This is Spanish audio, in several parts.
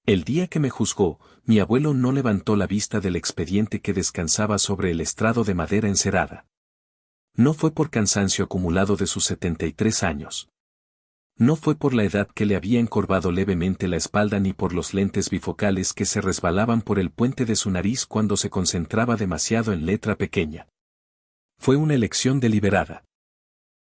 El día que me juzgó, mi abuelo no levantó la vista del expediente que descansaba sobre el estrado de madera encerada. No fue por cansancio acumulado de sus 73 años. No fue por la edad que le había encorvado levemente la espalda ni por los lentes bifocales que se resbalaban por el puente de su nariz cuando se concentraba demasiado en letra pequeña. Fue una elección deliberada.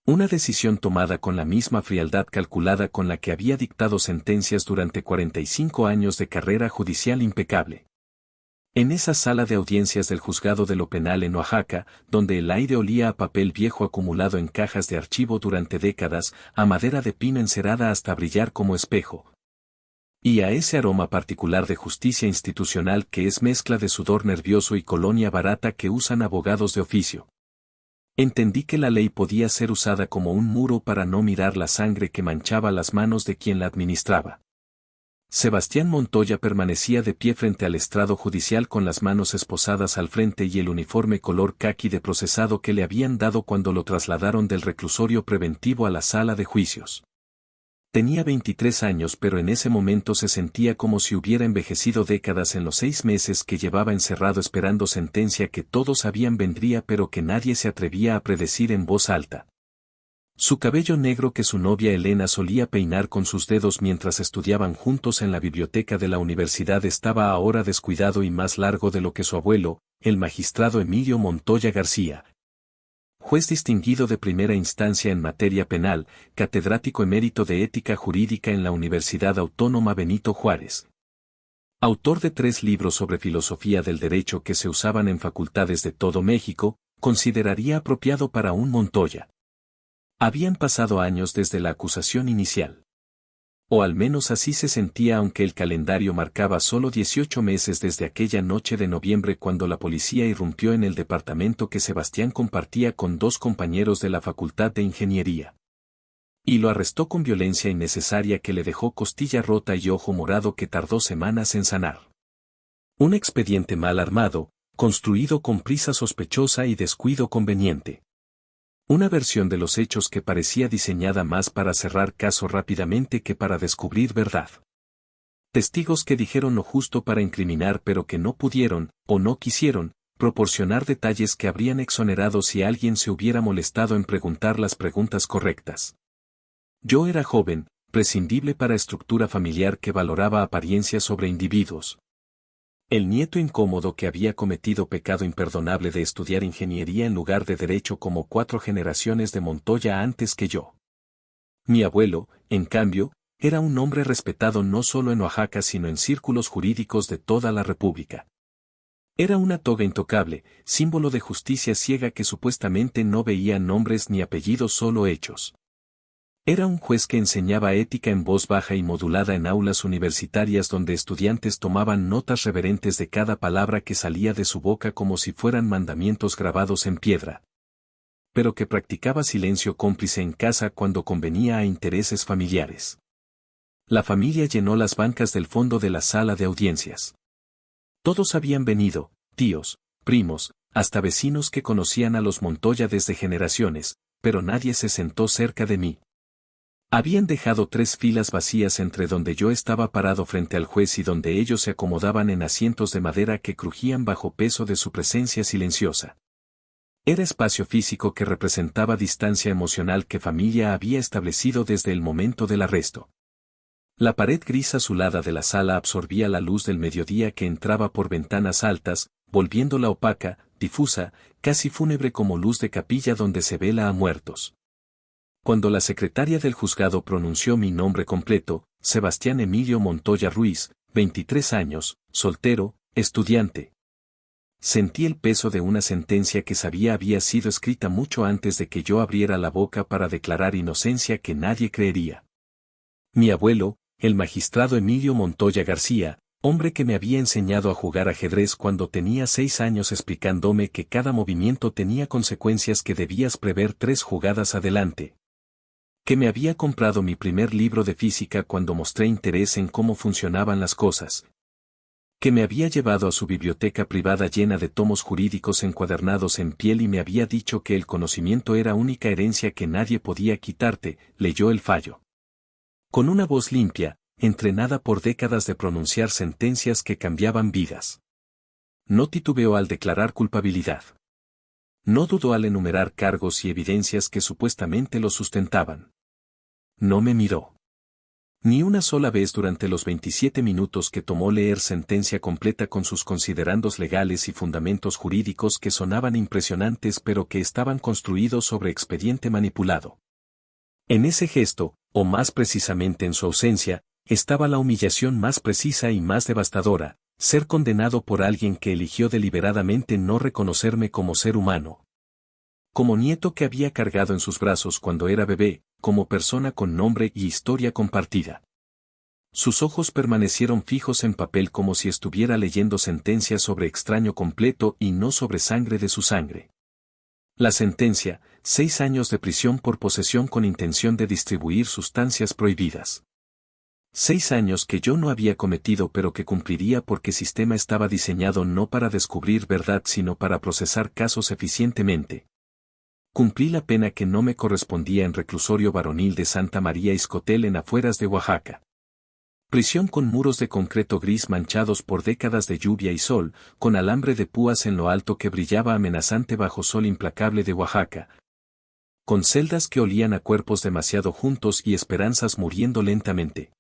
Una decisión tomada con la misma frialdad calculada con la que había dictado sentencias durante 45 años de carrera judicial impecable. En esa sala de audiencias del juzgado de lo penal en Oaxaca, donde el aire olía a papel viejo acumulado en cajas de archivo durante décadas, a madera de pino encerada hasta brillar como espejo. Y a ese aroma particular de justicia institucional que es mezcla de sudor nervioso y colonia barata que usan abogados de oficio. Entendí que la ley podía ser usada como un muro para no mirar la sangre que manchaba las manos de quien la administraba. Sebastián Montoya permanecía de pie frente al estrado judicial con las manos esposadas al frente y el uniforme color caqui de procesado que le habían dado cuando lo trasladaron del reclusorio preventivo a la sala de juicios. Tenía 23 años, pero en ese momento se sentía como si hubiera envejecido décadas en los 6 meses que llevaba encerrado esperando sentencia que todos sabían vendría pero que nadie se atrevía a predecir en voz alta. Su cabello negro que su novia Elena solía peinar con sus dedos mientras estudiaban juntos en la biblioteca de la universidad estaba ahora descuidado y más largo de lo que su abuelo, el magistrado Emilio Montoya García. Juez distinguido de primera instancia en materia penal, catedrático emérito de ética jurídica en la Universidad Autónoma Benito Juárez. Autor de 3 libros sobre filosofía del derecho que se usaban en facultades de todo México, consideraría apropiado para un Montoya. Habían pasado años desde la acusación inicial. O al menos así se sentía aunque el calendario marcaba solo 18 meses desde aquella noche de noviembre cuando la policía irrumpió en el departamento que Sebastián compartía con 2 compañeros de la Facultad de Ingeniería. Y lo arrestó con violencia innecesaria que le dejó costilla rota y ojo morado que tardó semanas en sanar. Un expediente mal armado, construido con prisa sospechosa y descuido conveniente. Una versión de los hechos que parecía diseñada más para cerrar caso rápidamente que para descubrir verdad. Testigos que dijeron lo justo para incriminar pero que no pudieron, o no quisieron, proporcionar detalles que habrían exonerado si alguien se hubiera molestado en preguntar las preguntas correctas. Yo era joven, prescindible para estructura familiar que valoraba apariencias sobre individuos. El nieto incómodo que había cometido pecado imperdonable de estudiar ingeniería en lugar de derecho como 4 generaciones de Montoya antes que yo. Mi abuelo, en cambio, era un hombre respetado no solo en Oaxaca sino en círculos jurídicos de toda la República. Era una toga intocable, símbolo de justicia ciega que supuestamente no veía nombres ni apellidos solo hechos. Era un juez que enseñaba ética en voz baja y modulada en aulas universitarias donde estudiantes tomaban notas reverentes de cada palabra que salía de su boca como si fueran mandamientos grabados en piedra. Pero que practicaba silencio cómplice en casa cuando convenía a intereses familiares. La familia llenó las bancas del fondo de la sala de audiencias. Todos habían venido, tíos, primos, hasta vecinos que conocían a los Montoya desde generaciones, pero nadie se sentó cerca de mí. Habían dejado 3 filas vacías entre donde yo estaba parado frente al juez y donde ellos se acomodaban en asientos de madera que crujían bajo peso de su presencia silenciosa. Era espacio físico que representaba distancia emocional que familia había establecido desde el momento del arresto. La pared gris azulada de la sala absorbía la luz del mediodía que entraba por ventanas altas, volviéndola opaca, difusa, casi fúnebre como luz de capilla donde se vela a muertos. Cuando la secretaria del juzgado pronunció mi nombre completo, Sebastián Emilio Montoya Ruiz, 23 años, soltero, estudiante. Sentí el peso de una sentencia que sabía había sido escrita mucho antes de que yo abriera la boca para declarar inocencia que nadie creería. Mi abuelo, el magistrado Emilio Montoya García, hombre que me había enseñado a jugar ajedrez cuando tenía 6 años explicándome que cada movimiento tenía consecuencias que debías prever 3 jugadas adelante. Que me había comprado mi primer libro de física cuando mostré interés en cómo funcionaban las cosas. Que me había llevado a su biblioteca privada llena de tomos jurídicos encuadernados en piel y me había dicho que el conocimiento era única herencia que nadie podía quitarte, leyó el fallo. Con una voz limpia, entrenada por décadas de pronunciar sentencias que cambiaban vidas. No titubeó al declarar culpabilidad. No dudó al enumerar cargos y evidencias que supuestamente lo sustentaban. No me miró. Ni una sola vez durante los 27 minutos que tomó leer sentencia completa con sus considerandos legales y fundamentos jurídicos que sonaban impresionantes pero que estaban construidos sobre expediente manipulado. En ese gesto, o más precisamente en su ausencia, estaba la humillación más precisa y más devastadora, ser condenado por alguien que eligió deliberadamente no reconocerme como ser humano. Como nieto que había cargado en sus brazos cuando era bebé, como persona con nombre y historia compartida. Sus ojos permanecieron fijos en papel como si estuviera leyendo sentencia sobre extraño completo y no sobre sangre de su sangre. La sentencia, 6 años de prisión por posesión con intención de distribuir sustancias prohibidas. 6 años que yo no había cometido pero que cumpliría porque sistema estaba diseñado no para descubrir verdad sino para procesar casos eficientemente. Cumplí la pena que no me correspondía en reclusorio varonil de Santa María Iscotel en afueras de Oaxaca. Prisión con muros de concreto gris manchados por décadas de lluvia y sol, con alambre de púas en lo alto que brillaba amenazante bajo sol implacable de Oaxaca. Con celdas que olían a cuerpos demasiado juntos y esperanzas muriendo lentamente.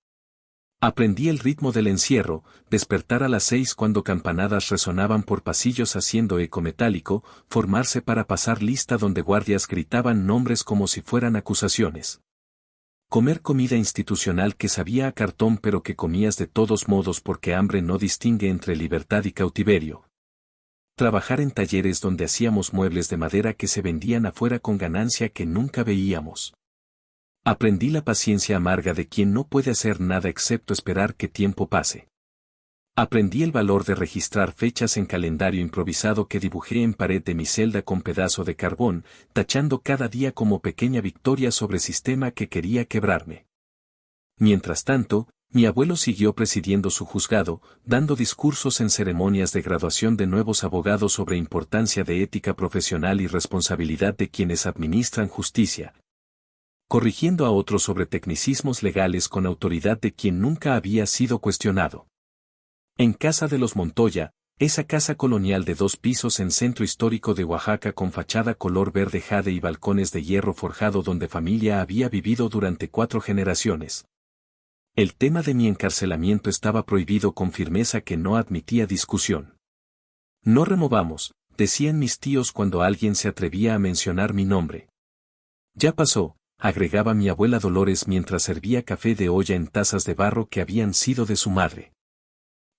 Aprendí el ritmo del encierro, despertar a las 6 cuando campanadas resonaban por pasillos haciendo eco metálico, formarse para pasar lista donde guardias gritaban nombres como si fueran acusaciones. Comer comida institucional que sabía a cartón pero que comías de todos modos porque hambre no distingue entre libertad y cautiverio. Trabajar en talleres donde hacíamos muebles de madera que se vendían afuera con ganancia que nunca veíamos. Aprendí la paciencia amarga de quien no puede hacer nada excepto esperar que tiempo pase. Aprendí el valor de registrar fechas en calendario improvisado que dibujé en pared de mi celda con pedazo de carbón, tachando cada día como pequeña victoria sobre sistema que quería quebrarme. Mientras tanto, mi abuelo siguió presidiendo su juzgado, dando discursos en ceremonias de graduación de nuevos abogados sobre importancia de ética profesional y responsabilidad de quienes administran justicia. Corrigiendo a otros sobre tecnicismos legales con autoridad de quien nunca había sido cuestionado. En casa de los Montoya, esa casa colonial de 2 pisos en centro histórico de Oaxaca con fachada color verde jade y balcones de hierro forjado donde familia había vivido durante 4 generaciones. El tema de mi encarcelamiento estaba prohibido con firmeza que no admitía discusión. No removamos, decían mis tíos cuando alguien se atrevía a mencionar mi nombre. Ya pasó, agregaba mi abuela Dolores mientras servía café de olla en tazas de barro que habían sido de su madre.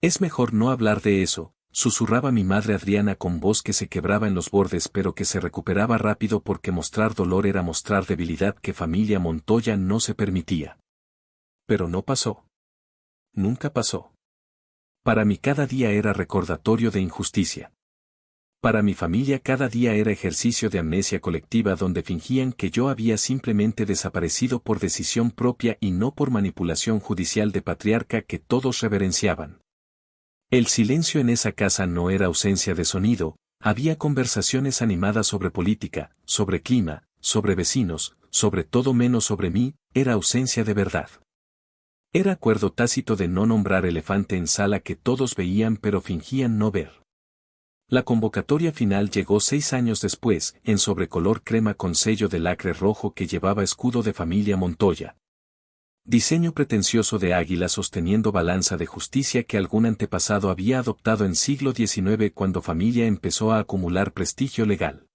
Es mejor no hablar de eso, susurraba mi madre Adriana con voz que se quebraba en los bordes pero que se recuperaba rápido porque mostrar dolor era mostrar debilidad que familia Montoya no se permitía. Pero no pasó. Nunca pasó. Para mí cada día era recordatorio de injusticia. Para mi familia cada día era ejercicio de amnesia colectiva donde fingían que yo había simplemente desaparecido por decisión propia y no por manipulación judicial de patriarca que todos reverenciaban. El silencio en esa casa no era ausencia de sonido, había conversaciones animadas sobre política, sobre clima, sobre vecinos, sobre todo menos sobre mí, era ausencia de verdad. Era acuerdo tácito de no nombrar elefante en sala que todos veían pero fingían no ver. La convocatoria final llegó 6 años después, en sobrecolor crema con sello de lacre rojo que llevaba escudo de familia Montoya. Diseño pretencioso de águila sosteniendo balanza de justicia que algún antepasado había adoptado en siglo XIX cuando familia empezó a acumular prestigio legal.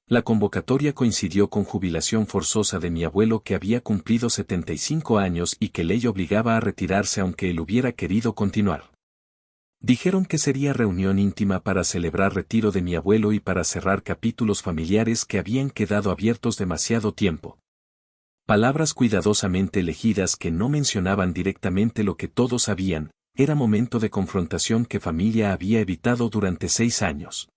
La convocatoria coincidió con jubilación forzosa de mi abuelo que había cumplido 75 años y que ley obligaba a retirarse aunque él hubiera querido continuar. Dijeron que sería reunión íntima para celebrar retiro de mi abuelo y para cerrar capítulos familiares que habían quedado abiertos demasiado tiempo. Palabras cuidadosamente elegidas que no mencionaban directamente lo que todos sabían, era momento de confrontación que familia había evitado durante 6 años.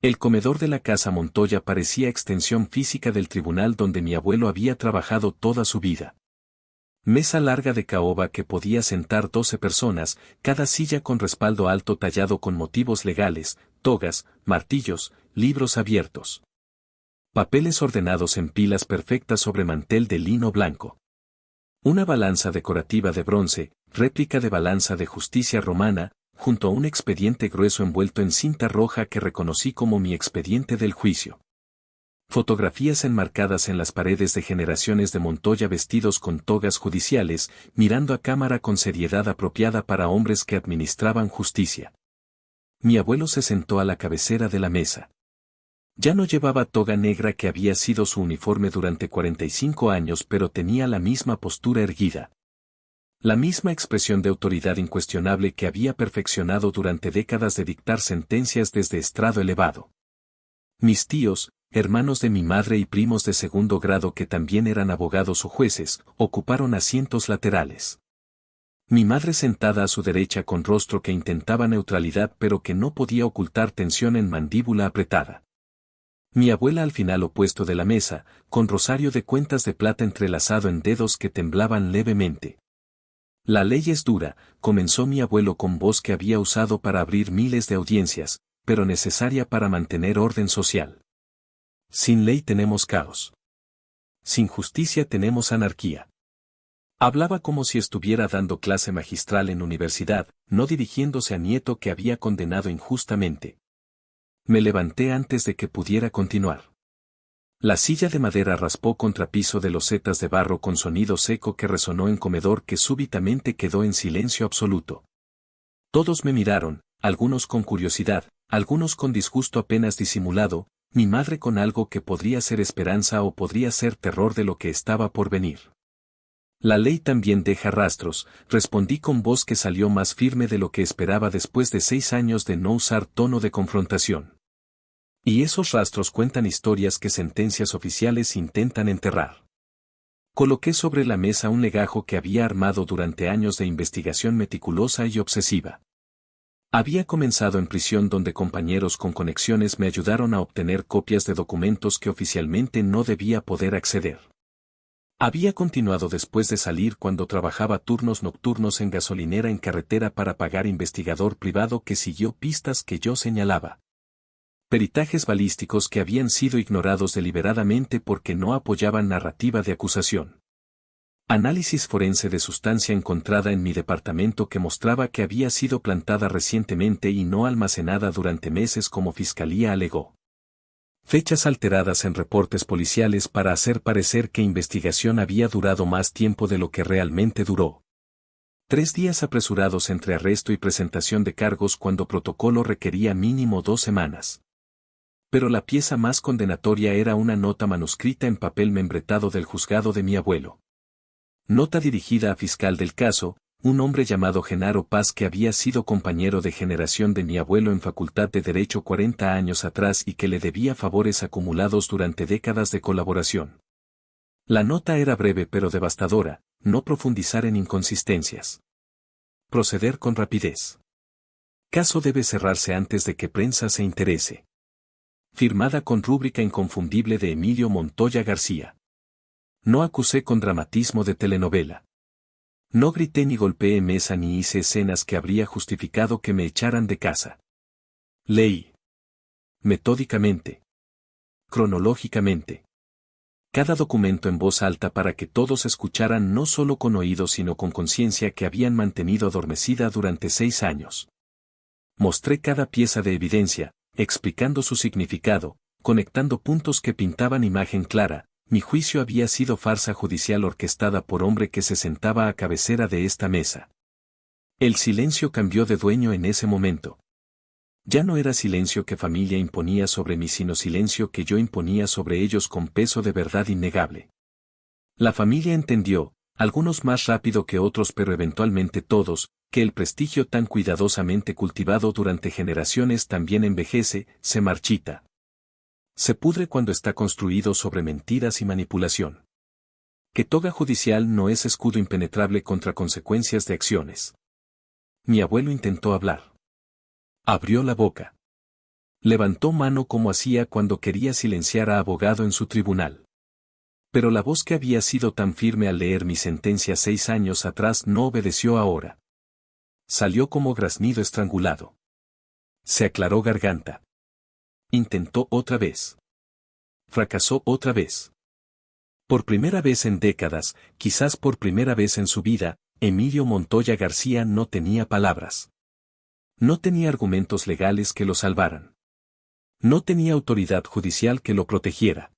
El comedor de la casa Montoya parecía extensión física del tribunal donde mi abuelo había trabajado toda su vida. Mesa larga de caoba que podía sentar 12 personas, cada silla con respaldo alto tallado con motivos legales, togas, martillos, libros abiertos. Papeles ordenados en pilas perfectas sobre mantel de lino blanco. Una balanza decorativa de bronce, réplica de balanza de justicia romana, junto a un expediente grueso envuelto en cinta roja que reconocí como mi expediente del juicio. Fotografías enmarcadas en las paredes de generaciones de Montoya vestidos con togas judiciales, mirando a cámara con seriedad apropiada para hombres que administraban justicia. Mi abuelo se sentó a la cabecera de la mesa. Ya no llevaba toga negra que había sido su uniforme durante 45 años, pero tenía la misma postura erguida. La misma expresión de autoridad incuestionable que había perfeccionado durante décadas de dictar sentencias desde estrado elevado. Mis tíos, hermanos de mi madre y primos de segundo grado que también eran abogados o jueces, ocuparon asientos laterales. Mi madre sentada a su derecha con rostro que intentaba neutralidad pero que no podía ocultar tensión en mandíbula apretada. Mi abuela al final opuesto de la mesa, con rosario de cuentas de plata entrelazado en dedos que temblaban levemente. La ley es dura, comenzó mi abuelo con voz que había usado para abrir miles de audiencias, pero necesaria para mantener orden social. Sin ley tenemos caos. Sin justicia tenemos anarquía. Hablaba como si estuviera dando clase magistral en universidad, no dirigiéndose a nieto que había condenado injustamente. Me levanté antes de que pudiera continuar. La silla de madera raspó contra piso de losetas de barro con sonido seco que resonó en comedor que súbitamente quedó en silencio absoluto. Todos me miraron, algunos con curiosidad, algunos con disgusto apenas disimulado, mi madre con algo que podría ser esperanza o podría ser terror de lo que estaba por venir. La ley también deja rastros, respondí con voz que salió más firme de lo que esperaba después de 6 años de no usar tono de confrontación. Y esos rastros cuentan historias que sentencias oficiales intentan enterrar. Coloqué sobre la mesa un legajo que había armado durante años de investigación meticulosa y obsesiva. Había comenzado en prisión donde compañeros con conexiones me ayudaron a obtener copias de documentos que oficialmente no debía poder acceder. Había continuado después de salir cuando trabajaba turnos nocturnos en gasolinera en carretera para pagar investigador privado que siguió pistas que yo señalaba. Peritajes balísticos que habían sido ignorados deliberadamente porque no apoyaban narrativa de acusación. Análisis forense de sustancia encontrada en mi departamento que mostraba que había sido plantada recientemente y no almacenada durante meses como fiscalía alegó. Fechas alteradas en reportes policiales para hacer parecer que investigación había durado más tiempo de lo que realmente duró. 3 días apresurados entre arresto y presentación de cargos cuando protocolo requería mínimo 2 semanas. Pero la pieza más condenatoria era una nota manuscrita en papel membretado del juzgado de mi abuelo. Nota dirigida a fiscal del caso, un hombre llamado Genaro Paz que había sido compañero de generación de mi abuelo en Facultad de Derecho 40 años atrás y que le debía favores acumulados durante décadas de colaboración. La nota era breve pero devastadora, no profundizar en inconsistencias. Proceder con rapidez. Caso debe cerrarse antes de que prensa se interese. Firmada con rúbrica inconfundible de Emilio Montoya García. No acusé con dramatismo de telenovela. No grité ni golpeé mesa ni hice escenas que habría justificado que me echaran de casa. Leí. Metódicamente. Cronológicamente. Cada documento en voz alta para que todos escucharan no solo con oídos sino con conciencia que habían mantenido adormecida durante 6 años. Mostré cada pieza de evidencia, explicando su significado, conectando puntos que pintaban imagen clara. Mi juicio había sido farsa judicial orquestada por hombre que se sentaba a cabecera de esta mesa. El silencio cambió de dueño en ese momento. Ya no era silencio que familia imponía sobre mí sino silencio que yo imponía sobre ellos con peso de verdad innegable. La familia entendió, algunos más rápido que otros pero eventualmente todos, que el prestigio tan cuidadosamente cultivado durante generaciones también envejece, se marchita. Se pudre cuando está construido sobre mentiras y manipulación. Que toga judicial no es escudo impenetrable contra consecuencias de acciones. Mi abuelo intentó hablar. Abrió la boca. Levantó mano como hacía cuando quería silenciar a abogado en su tribunal. Pero la voz que había sido tan firme al leer mi sentencia 6 años atrás no obedeció ahora. Salió como graznido estrangulado. Se aclaró garganta. Intentó otra vez. Fracasó otra vez. Por primera vez en décadas, quizás por primera vez en su vida, Emilio Montoya García no tenía palabras. No tenía argumentos legales que lo salvaran. No tenía autoridad judicial que lo protegiera.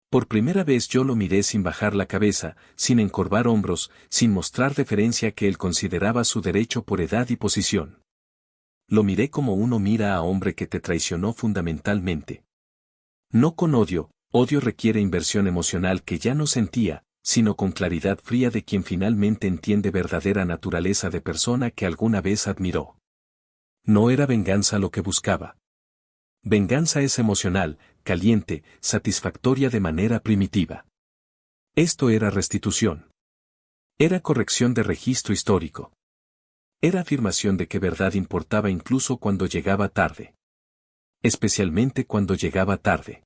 Por primera vez yo lo miré sin bajar la cabeza, sin encorvar hombros, sin mostrar deferencia que él consideraba su derecho por edad y posición. Lo miré como uno mira a hombre que te traicionó fundamentalmente. No con odio, odio requiere inversión emocional que ya no sentía, sino con claridad fría de quien finalmente entiende verdadera naturaleza de persona que alguna vez admiró. No era venganza lo que buscaba. Venganza es emocional, caliente, satisfactoria de manera primitiva. Esto era restitución. Era corrección de registro histórico. Era afirmación de que verdad importaba incluso cuando llegaba tarde. Especialmente cuando llegaba tarde.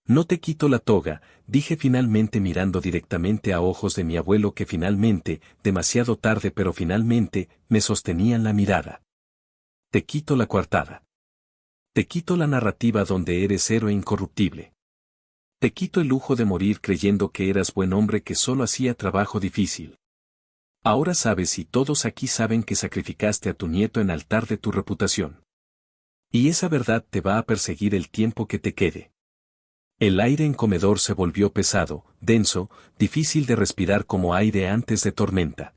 No te quito la toga, dije finalmente mirando directamente a ojos de mi abuelo que finalmente, demasiado tarde pero finalmente, me sostenían la mirada. Te quito la coartada. Te quito la narrativa donde eres héroe incorruptible. Te quito el lujo de morir creyendo que eras buen hombre que solo hacía trabajo difícil. Ahora sabes y todos aquí saben que sacrificaste a tu nieto en altar de tu reputación. Y esa verdad te va a perseguir el tiempo que te quede. El aire en comedor se volvió pesado, denso, difícil de respirar como aire antes de tormenta.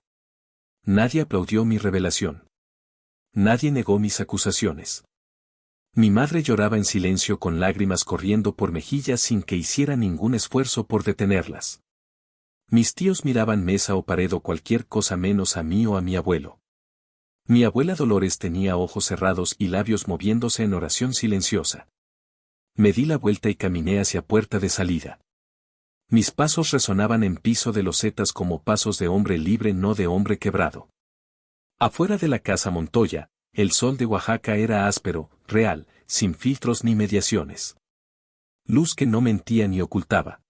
Nadie aplaudió mi revelación. Nadie negó mis acusaciones. Mi madre lloraba en silencio con lágrimas corriendo por mejillas sin que hiciera ningún esfuerzo por detenerlas. Mis tíos miraban mesa o pared o cualquier cosa menos a mí o a mi abuelo. Mi abuela Dolores tenía ojos cerrados y labios moviéndose en oración silenciosa. Me di la vuelta y caminé hacia puerta de salida. Mis pasos resonaban en piso de losetas como pasos de hombre libre, no de hombre quebrado. Afuera de la casa Montoya, el sol de Oaxaca era áspero, real, sin filtros ni mediaciones. Luz que no mentía ni ocultaba.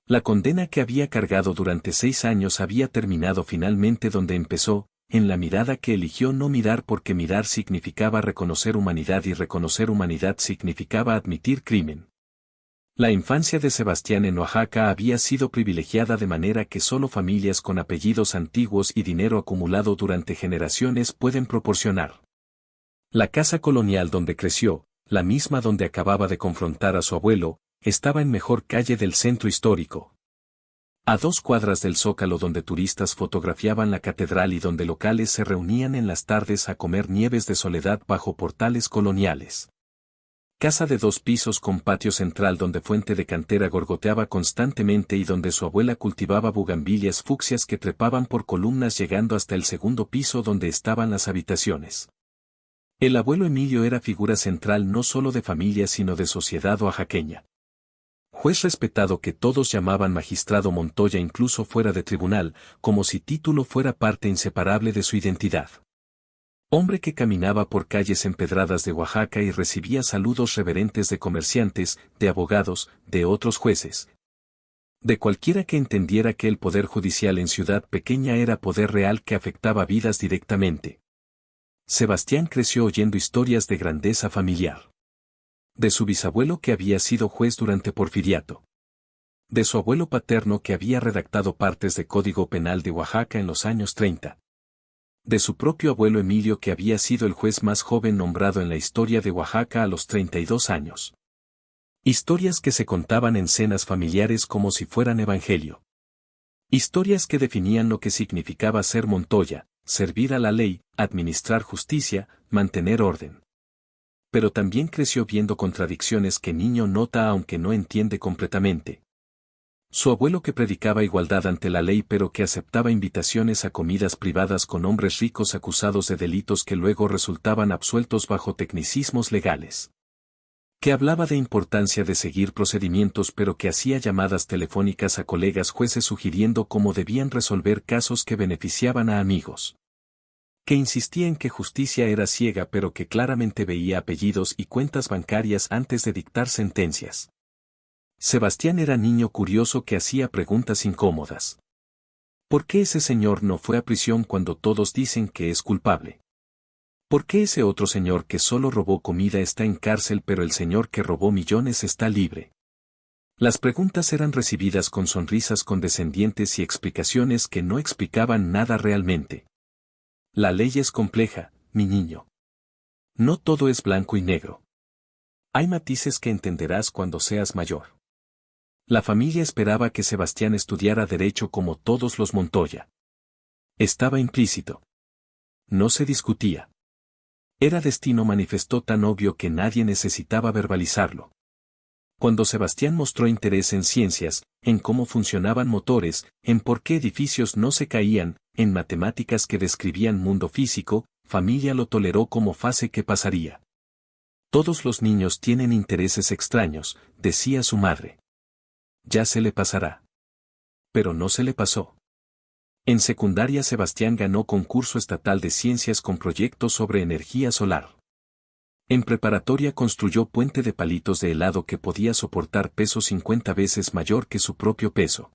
La condena que había cargado durante 6 años había terminado finalmente donde empezó, en la mirada que eligió no mirar porque mirar significaba reconocer humanidad y reconocer humanidad significaba admitir crimen. La infancia de Sebastián en Oaxaca había sido privilegiada de manera que solo familias con apellidos antiguos y dinero acumulado durante generaciones pueden proporcionar. La casa colonial donde creció, la misma donde acababa de confrontar a su abuelo, estaba en mejor calle del centro histórico. A 2 cuadras del Zócalo donde turistas fotografiaban la catedral y donde locales se reunían en las tardes a comer nieves de soledad bajo portales coloniales. Casa de 2 pisos con patio central donde fuente de cantera gorgoteaba constantemente y donde su abuela cultivaba bugambilias fucsias que trepaban por columnas llegando hasta el 2º piso donde estaban las habitaciones. El abuelo Emilio era figura central no solo de familia sino de sociedad oaxaqueña. Juez respetado que todos llamaban magistrado Montoya incluso fuera de tribunal, como si título fuera parte inseparable de su identidad. Hombre que caminaba por calles empedradas de Oaxaca y recibía saludos reverentes de comerciantes, de abogados, de otros jueces. De cualquiera que entendiera que el poder judicial en ciudad pequeña era poder real que afectaba vidas directamente. Sebastián creció oyendo historias de grandeza familiar. De su bisabuelo que había sido juez durante Porfiriato. De su abuelo paterno que había redactado partes de Código Penal de Oaxaca en los años 30. De su propio abuelo Emilio que había sido el juez más joven nombrado en la historia de Oaxaca a los 32 años. Historias que se contaban en cenas familiares como si fueran evangelio. Historias que definían lo que significaba ser Montoya, servir a la ley, administrar justicia, mantener orden. Pero también creció viendo contradicciones que niño nota aunque no entiende completamente. Su abuelo que predicaba igualdad ante la ley pero que aceptaba invitaciones a comidas privadas con hombres ricos acusados de delitos que luego resultaban absueltos bajo tecnicismos legales. Que hablaba de importancia de seguir procedimientos pero que hacía llamadas telefónicas a colegas jueces sugiriendo cómo debían resolver casos que beneficiaban a amigos. Que insistía en que justicia era ciega pero que claramente veía apellidos y cuentas bancarias antes de dictar sentencias. Sebastián era niño curioso que hacía preguntas incómodas. ¿Por qué ese señor no fue a prisión cuando todos dicen que es culpable? ¿Por qué ese otro señor que solo robó comida está en cárcel pero el señor que robó millones está libre? Las preguntas eran recibidas con sonrisas condescendientes y explicaciones que no explicaban nada realmente. La ley es compleja, mi niño. No todo es blanco y negro. Hay matices que entenderás cuando seas mayor. La familia esperaba que Sebastián estudiara derecho como todos los Montoya. Estaba implícito. No se discutía. Era destino manifiesto tan obvio que nadie necesitaba verbalizarlo. Cuando Sebastián mostró interés en ciencias, en cómo funcionaban motores, en por qué edificios no se caían, en matemáticas que describían mundo físico, familia lo toleró como fase que pasaría. Todos los niños tienen intereses extraños, decía su madre. Ya se le pasará. Pero no se le pasó. En secundaria Sebastián ganó concurso estatal de ciencias con proyectos sobre energía solar. En preparatoria construyó puente de palitos de helado que podía soportar peso 50 veces mayor que su propio peso.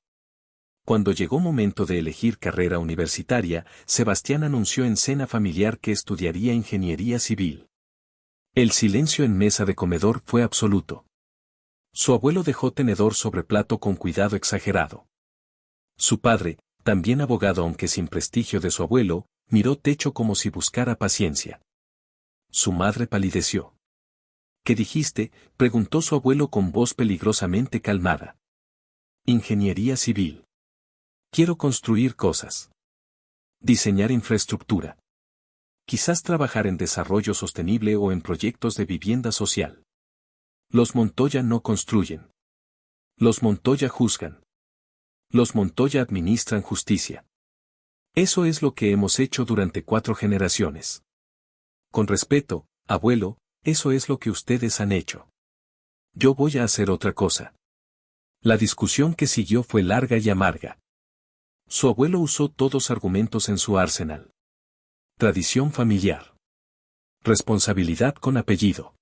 Cuando llegó momento de elegir carrera universitaria, Sebastián anunció en cena familiar que estudiaría ingeniería civil. El silencio en mesa de comedor fue absoluto. Su abuelo dejó tenedor sobre plato con cuidado exagerado. Su padre, también abogado aunque sin prestigio de su abuelo, miró techo como si buscara paciencia. Su madre palideció. ¿Qué dijiste?, preguntó su abuelo con voz peligrosamente calmada. Ingeniería civil. Quiero construir cosas. Diseñar infraestructura. Quizás trabajar en desarrollo sostenible o en proyectos de vivienda social. Los Montoya no construyen. Los Montoya juzgan. Los Montoya administran justicia. Eso es lo que hemos hecho durante 4 generaciones. Con respeto, abuelo, eso es lo que ustedes han hecho. Yo voy a hacer otra cosa. La discusión que siguió fue larga y amarga. Su abuelo usó todos argumentos en su arsenal. Tradición familiar. Responsabilidad con apellido.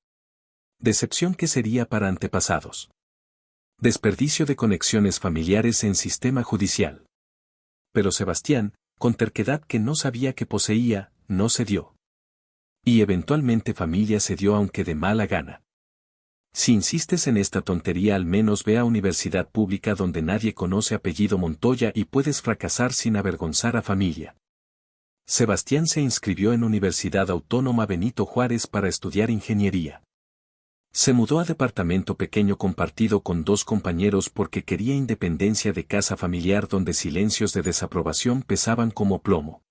Decepción que sería para antepasados. Desperdicio de conexiones familiares en sistema judicial. Pero Sebastián, con terquedad que no sabía que poseía, no cedió. Y eventualmente familia cedió aunque de mala gana. Si insistes en esta tontería al menos ve a universidad pública donde nadie conoce apellido Montoya y puedes fracasar sin avergonzar a familia. Sebastián se inscribió en Universidad Autónoma Benito Juárez para estudiar ingeniería. Se mudó a departamento pequeño compartido con 2 compañeros porque quería independencia de casa familiar donde silencios de desaprobación pesaban como plomo.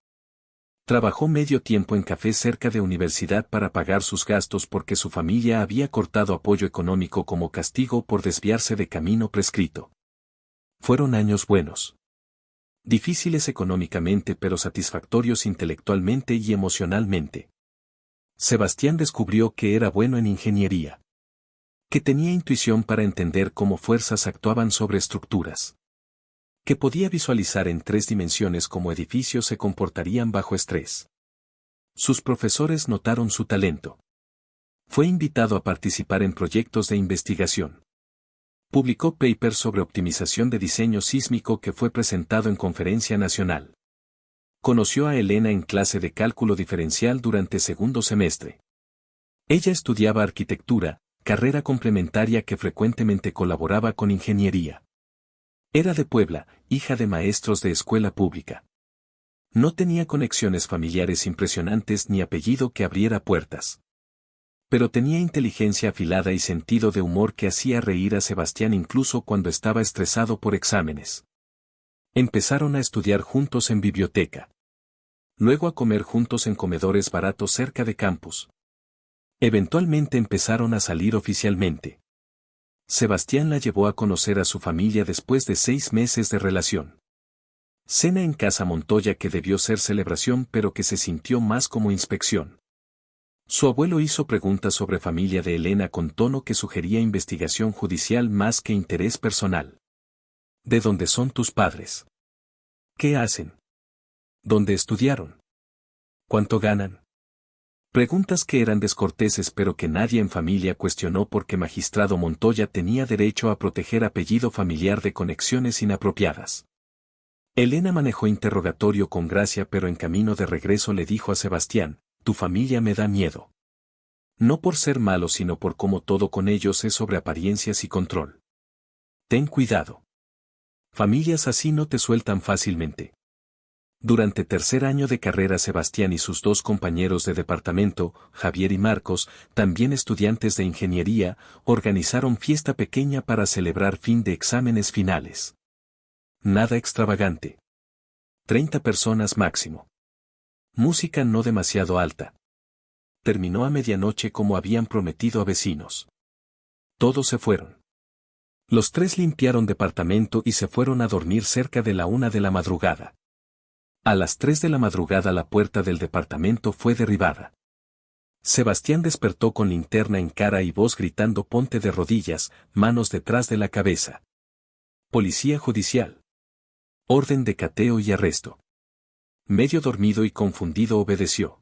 Trabajó medio tiempo en café cerca de universidad para pagar sus gastos porque su familia había cortado apoyo económico como castigo por desviarse de camino prescrito. Fueron años buenos. Difíciles económicamente pero satisfactorios intelectualmente y emocionalmente. Sebastián descubrió que era bueno en ingeniería. Que tenía intuición para entender cómo fuerzas actuaban sobre estructuras. Que podía visualizar en 3 dimensiones cómo edificios se comportarían bajo estrés. Sus profesores notaron su talento. Fue invitado a participar en proyectos de investigación. Publicó papers sobre optimización de diseño sísmico que fue presentado en conferencia nacional. Conoció a Elena en clase de cálculo diferencial durante segundo semestre. Ella estudiaba arquitectura, carrera complementaria que frecuentemente colaboraba con ingeniería. Era de Puebla, hija de maestros de escuela pública. No tenía conexiones familiares impresionantes ni apellido que abriera puertas. Pero tenía inteligencia afilada y sentido de humor que hacía reír a Sebastián incluso cuando estaba estresado por exámenes. Empezaron a estudiar juntos en biblioteca. Luego a comer juntos en comedores baratos cerca de campus. Eventualmente empezaron a salir oficialmente. Sebastián la llevó a conocer a su familia después de 6 meses de relación. Cena en casa Montoya que debió ser celebración pero que se sintió más como inspección. Su abuelo hizo preguntas sobre familia de Elena con tono que sugería investigación judicial más que interés personal. ¿De dónde son tus padres? ¿Qué hacen? ¿Dónde estudiaron? ¿Cuánto ganan? Preguntas que eran descorteses pero que nadie en familia cuestionó porque Magistrado Montoya tenía derecho a proteger apellido familiar de conexiones inapropiadas. Elena manejó interrogatorio con gracia pero en camino de regreso le dijo a Sebastián, tu familia me da miedo. No por ser malo sino por cómo todo con ellos es sobre apariencias y control. Ten cuidado. Familias así no te sueltan fácilmente. Durante tercer año de carrera, Sebastián y sus dos compañeros de departamento, Javier y Marcos, también estudiantes de ingeniería, organizaron fiesta pequeña para celebrar fin de exámenes finales. Nada extravagante. 30 personas máximo. Música no demasiado alta. Terminó a medianoche como habían prometido a vecinos. Todos se fueron. Los tres limpiaron departamento y se fueron a dormir cerca de la 1 de la madrugada. A las 3 de la madrugada la puerta del departamento fue derribada. Sebastián despertó con linterna en cara y voz gritando: ponte de rodillas, manos detrás de la cabeza. Policía judicial. Orden de cateo y arresto. Medio dormido y confundido obedeció.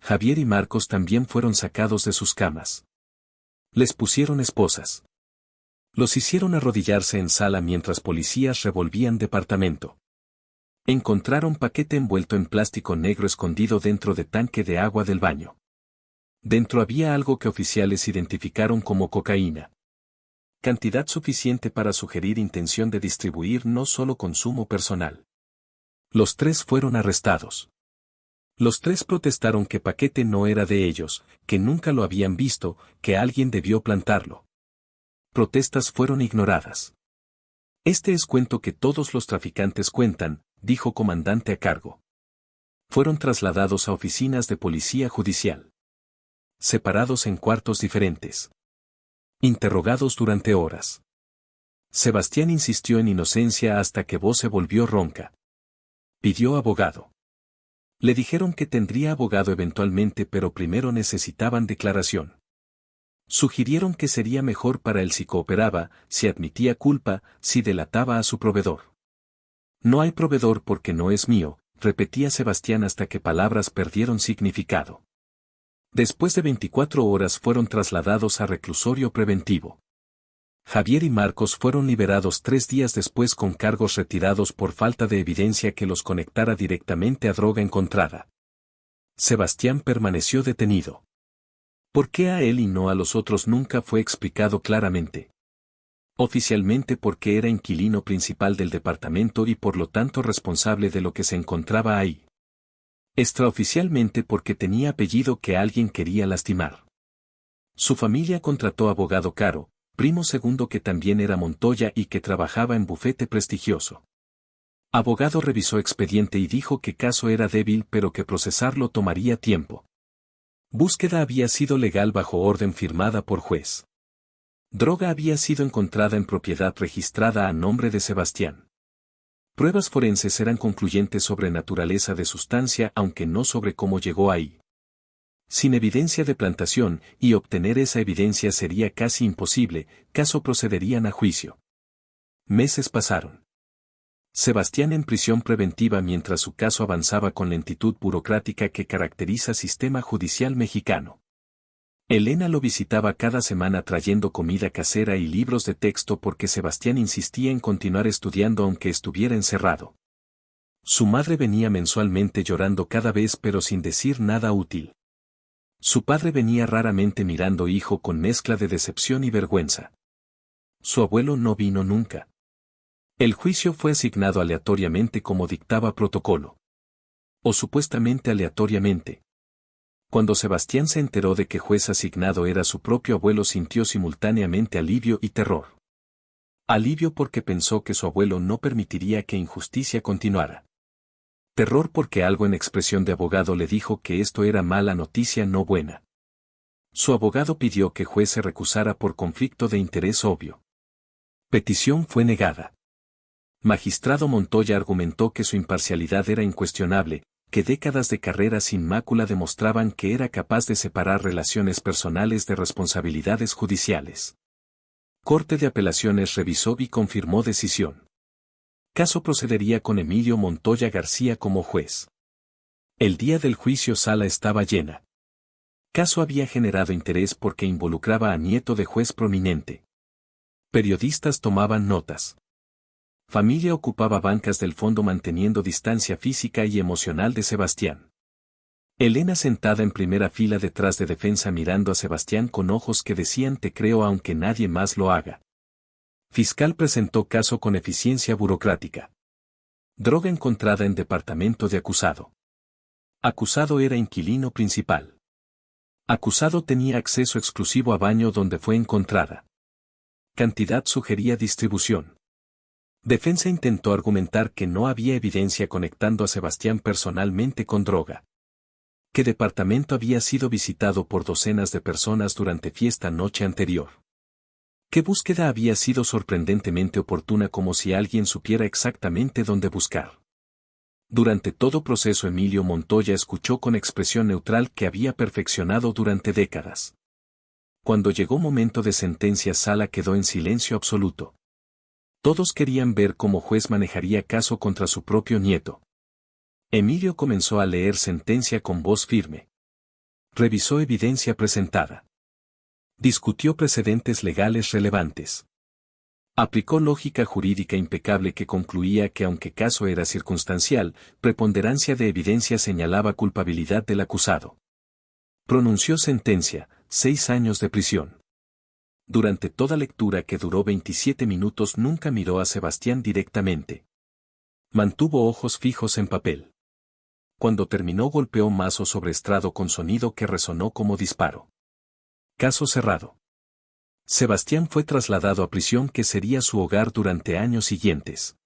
Javier y Marcos también fueron sacados de sus camas. Les pusieron esposas. Los hicieron arrodillarse en sala mientras policías revolvían departamento. Encontraron paquete envuelto en plástico negro escondido dentro de tanque de agua del baño. Dentro había algo que oficiales identificaron como cocaína. Cantidad suficiente para sugerir intención de distribuir, no solo consumo personal. Los tres fueron arrestados. Los tres protestaron que paquete no era de ellos, que nunca lo habían visto, que alguien debió plantarlo. Protestas fueron ignoradas. Este es cuento que todos los traficantes cuentan, dijo comandante a cargo. Fueron trasladados a oficinas de policía judicial. Separados en cuartos diferentes. Interrogados durante horas. Sebastián insistió en inocencia hasta que voz se volvió ronca. Pidió abogado. Le dijeron que tendría abogado eventualmente, pero primero necesitaban declaración. Sugirieron que sería mejor para él si cooperaba, si admitía culpa, si delataba a su proveedor. No hay proveedor porque no es mío, repetía Sebastián hasta que palabras perdieron significado. Después de 24 horas fueron trasladados a reclusorio preventivo. Javier y Marcos fueron liberados 3 días después con cargos retirados por falta de evidencia que los conectara directamente a droga encontrada. Sebastián permaneció detenido. ¿Por qué a él y no a los otros? Nunca fue explicado claramente. Oficialmente porque era inquilino principal del departamento y por lo tanto responsable de lo que se encontraba ahí. Extraoficialmente porque tenía apellido que alguien quería lastimar. Su familia contrató abogado caro, primo segundo que también era Montoya y que trabajaba en bufete prestigioso. Abogado revisó expediente y dijo que caso era débil pero que procesarlo tomaría tiempo. Búsqueda había sido legal bajo orden firmada por juez. Droga había sido encontrada en propiedad registrada a nombre de Sebastián. Pruebas forenses eran concluyentes sobre naturaleza de sustancia aunque no sobre cómo llegó ahí. Sin evidencia de plantación, y obtener esa evidencia sería casi imposible, caso procederían a juicio. Meses pasaron. Sebastián en prisión preventiva mientras su caso avanzaba con lentitud burocrática que caracteriza sistema judicial mexicano. Elena lo visitaba cada semana trayendo comida casera y libros de texto porque Sebastián insistía en continuar estudiando aunque estuviera encerrado. Su madre venía mensualmente llorando cada vez pero sin decir nada útil. Su padre venía raramente mirando hijo con mezcla de decepción y vergüenza. Su abuelo no vino nunca. El juicio fue asignado aleatoriamente como dictaba protocolo. O supuestamente aleatoriamente. Cuando Sebastián se enteró de que juez asignado era su propio abuelo sintió simultáneamente alivio y terror. Alivio porque pensó que su abuelo no permitiría que injusticia continuara. Terror porque algo en expresión de abogado le dijo que esto era mala noticia no buena. Su abogado pidió que juez se recusara por conflicto de interés obvio. Petición fue negada. Magistrado Montoya argumentó que su imparcialidad era incuestionable, que décadas de carrera sin mácula demostraban que era capaz de separar relaciones personales de responsabilidades judiciales. Corte de Apelaciones revisó y confirmó decisión. Caso procedería con Emilio Montoya García como juez. El día del juicio sala estaba llena. Caso había generado interés porque involucraba a nieto de juez prominente. Periodistas tomaban notas. Familia ocupaba bancas del fondo manteniendo distancia física y emocional de Sebastián. Elena sentada en primera fila detrás de defensa mirando a Sebastián con ojos que decían te creo aunque nadie más lo haga. Fiscal presentó caso con eficiencia burocrática. Droga encontrada en departamento de acusado. Acusado era inquilino principal. Acusado tenía acceso exclusivo a baño donde fue encontrada. Cantidad sugería distribución. Defensa intentó argumentar que no había evidencia conectando a Sebastián personalmente con droga. Que departamento había sido visitado por docenas de personas durante fiesta noche anterior. Que búsqueda había sido sorprendentemente oportuna como si alguien supiera exactamente dónde buscar. Durante todo proceso Emilio Montoya escuchó con expresión neutral que había perfeccionado durante décadas. Cuando llegó momento de sentencia Sala quedó en silencio absoluto. Todos querían ver cómo juez manejaría caso contra su propio nieto. Emilio comenzó a leer sentencia con voz firme. Revisó evidencia presentada. Discutió precedentes legales relevantes. Aplicó lógica jurídica impecable que concluía que aunque caso era circunstancial, preponderancia de evidencia señalaba culpabilidad del acusado. Pronunció sentencia, 6 años de prisión. Durante toda lectura que duró 27 minutos nunca miró a Sebastián directamente. Mantuvo ojos fijos en papel. Cuando terminó golpeó mazo sobre estrado con sonido que resonó como disparo. Caso cerrado. Sebastián fue trasladado a prisión que sería su hogar durante años siguientes.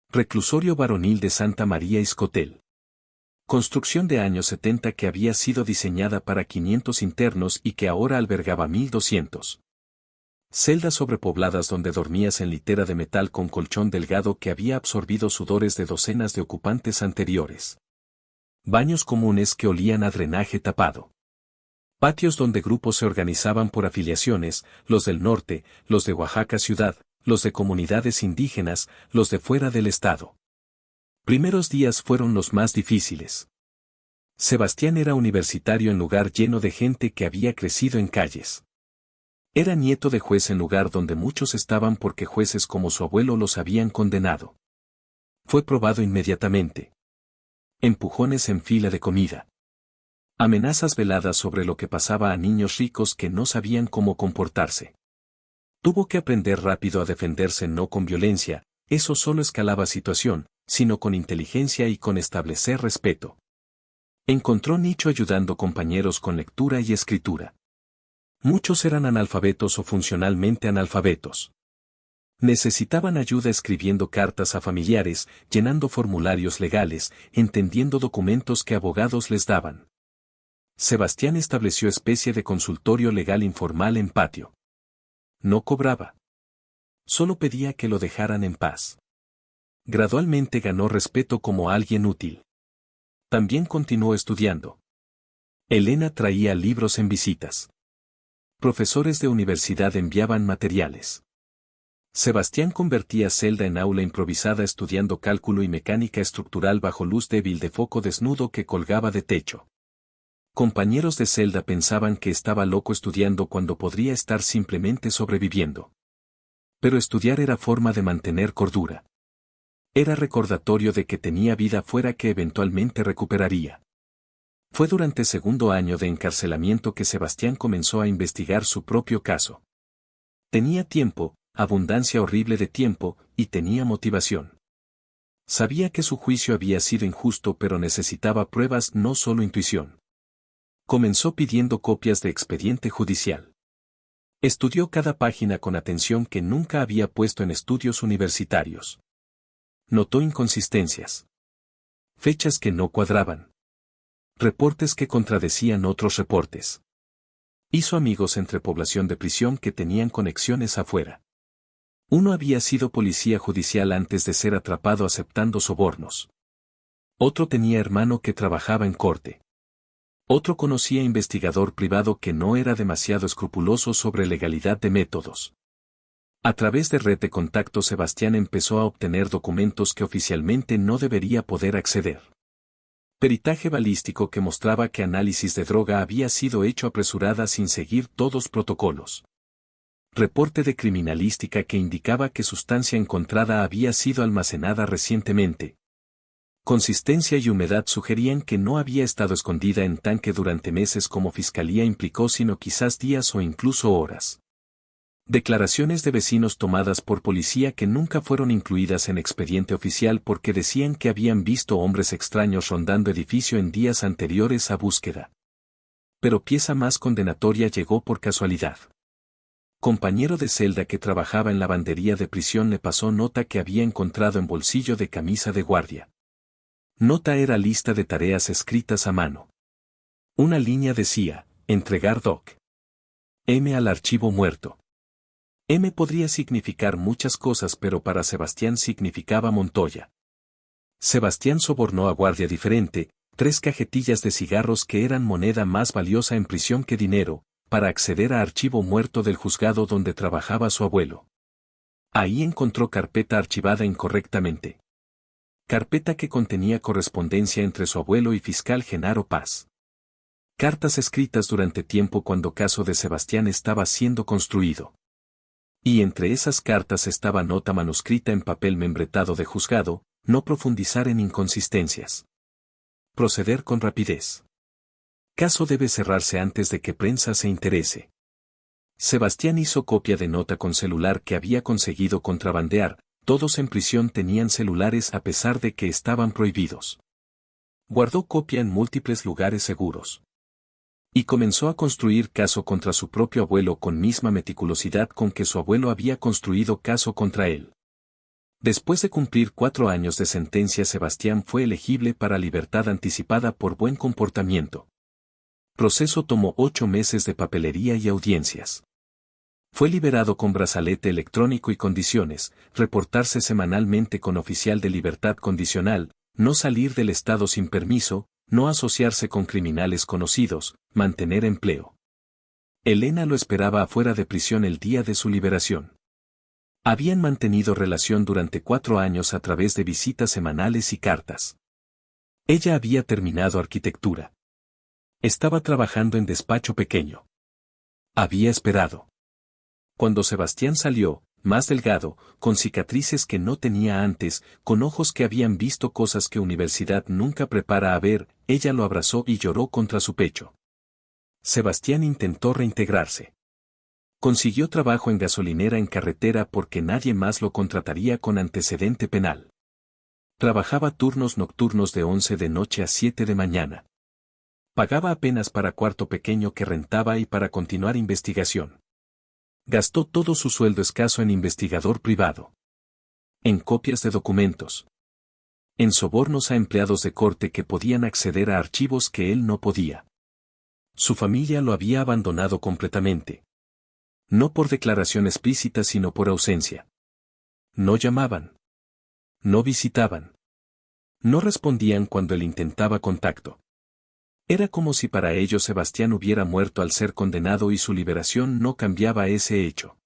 Reclusorio varonil de Santa María Iscotel. Construcción de años 70 que había sido diseñada para 500 internos y que ahora albergaba 1200. Celdas sobrepobladas donde dormías en litera de metal con colchón delgado que había absorbido sudores de docenas de ocupantes anteriores. Baños comunes que olían a drenaje tapado. Patios donde grupos se organizaban por afiliaciones, los del norte, los de Oaxaca ciudad, los de comunidades indígenas, los de fuera del estado. Primeros días fueron los más difíciles. Sebastián era universitario en lugar lleno de gente que había crecido en calles. Era nieto de juez en lugar donde muchos estaban porque jueces como su abuelo los habían condenado. Fue probado inmediatamente. Empujones en fila de comida. Amenazas veladas sobre lo que pasaba a niños ricos que no sabían cómo comportarse. Tuvo que aprender rápido a defenderse no con violencia, eso solo escalaba situación, sino con inteligencia y con establecer respeto. Encontró nicho ayudando compañeros con lectura y escritura. Muchos eran analfabetos o funcionalmente analfabetos. Necesitaban ayuda escribiendo cartas a familiares, llenando formularios legales, entendiendo documentos que abogados les daban. Sebastián estableció especie de consultorio legal informal en patio. No cobraba. Solo pedía que lo dejaran en paz. Gradualmente ganó respeto como alguien útil. También continuó estudiando. Elena traía libros en visitas. Profesores de universidad enviaban materiales. Sebastián convertía celda en aula improvisada estudiando cálculo y mecánica estructural bajo luz débil de foco desnudo que colgaba de techo. Compañeros de celda pensaban que estaba loco estudiando cuando podría estar simplemente sobreviviendo. Pero estudiar era forma de mantener cordura. Era recordatorio de que tenía vida fuera que eventualmente recuperaría. Fue durante segundo año de encarcelamiento que Sebastián comenzó a investigar su propio caso. Tenía tiempo, abundancia horrible de tiempo, y tenía motivación. Sabía que su juicio había sido injusto pero necesitaba pruebas, no solo intuición. Comenzó pidiendo copias de expediente judicial. Estudió cada página con atención que nunca había puesto en estudios universitarios. Notó inconsistencias. Fechas que no cuadraban. Reportes que contradecían otros reportes. Hizo amigos entre población de prisión que tenían conexiones afuera. Uno había sido policía judicial antes de ser atrapado aceptando sobornos. Otro tenía hermano que trabajaba en corte. Otro conocía investigador privado que no era demasiado escrupuloso sobre legalidad de métodos. A través de red de contacto Sebastián empezó a obtener documentos que oficialmente no debería poder acceder. Peritaje balístico que mostraba que análisis de droga había sido hecho apresurada sin seguir todos protocolos. Reporte de criminalística que indicaba que sustancia encontrada había sido almacenada recientemente. Consistencia y humedad sugerían que no había estado escondida en tanque durante meses como fiscalía implicó sino quizás días o incluso horas. Declaraciones de vecinos tomadas por policía que nunca fueron incluidas en expediente oficial porque decían que habían visto hombres extraños rondando edificio en días anteriores a búsqueda. Pero pieza más condenatoria llegó por casualidad. Compañero de celda que trabajaba en lavandería de prisión le pasó nota que había encontrado en bolsillo de camisa de guardia. Nota era lista de tareas escritas a mano. Una línea decía, entregar doc. M al archivo muerto. M podría significar muchas cosas, pero para Sebastián significaba Montoya. Sebastián sobornó a guardia diferente, 3 cajetillas de cigarros que eran moneda más valiosa en prisión que dinero, para acceder a archivo muerto del juzgado donde trabajaba su abuelo. Ahí encontró carpeta archivada incorrectamente. Carpeta que contenía correspondencia entre su abuelo y fiscal Genaro Paz. Cartas escritas durante tiempo cuando caso de Sebastián estaba siendo construido. Y entre esas cartas estaba nota manuscrita en papel membretado de juzgado, no profundizar en inconsistencias. Proceder con rapidez. Caso debe cerrarse antes de que prensa se interese. Sebastián hizo copia de nota con celular que había conseguido contrabandear, todos en prisión tenían celulares a pesar de que estaban prohibidos. Guardó copia en múltiples lugares seguros. Y comenzó a construir caso contra su propio abuelo con misma meticulosidad con que su abuelo había construido caso contra él. Después de cumplir 4 años de sentencia, Sebastián fue elegible para libertad anticipada por buen comportamiento. Proceso tomó 8 meses de papelería y audiencias. Fue liberado con brazalete electrónico y condiciones, reportarse semanalmente con oficial de libertad condicional, no salir del estado sin permiso, no asociarse con criminales conocidos, mantener empleo. Elena lo esperaba afuera de prisión el día de su liberación. Habían mantenido relación durante 4 años a través de visitas semanales y cartas. Ella había terminado arquitectura. Estaba trabajando en despacho pequeño. Había esperado. Cuando Sebastián salió, más delgado, con cicatrices que no tenía antes, con ojos que habían visto cosas que universidad nunca prepara a ver, ella lo abrazó y lloró contra su pecho. Sebastián intentó reintegrarse. Consiguió trabajo en gasolinera en carretera porque nadie más lo contrataría con antecedente penal. Trabajaba turnos nocturnos de 11 de noche a 7 de mañana. Pagaba apenas para cuarto pequeño que rentaba y para continuar investigación. Gastó todo su sueldo escaso en investigador privado. En copias de documentos. En sobornos a empleados de corte que podían acceder a archivos que él no podía. Su familia lo había abandonado completamente. No por declaración explícita sino por ausencia. No llamaban. No visitaban. No respondían cuando él intentaba contacto. Era como si para ellos Sebastián hubiera muerto al ser condenado y su liberación no cambiaba ese hecho.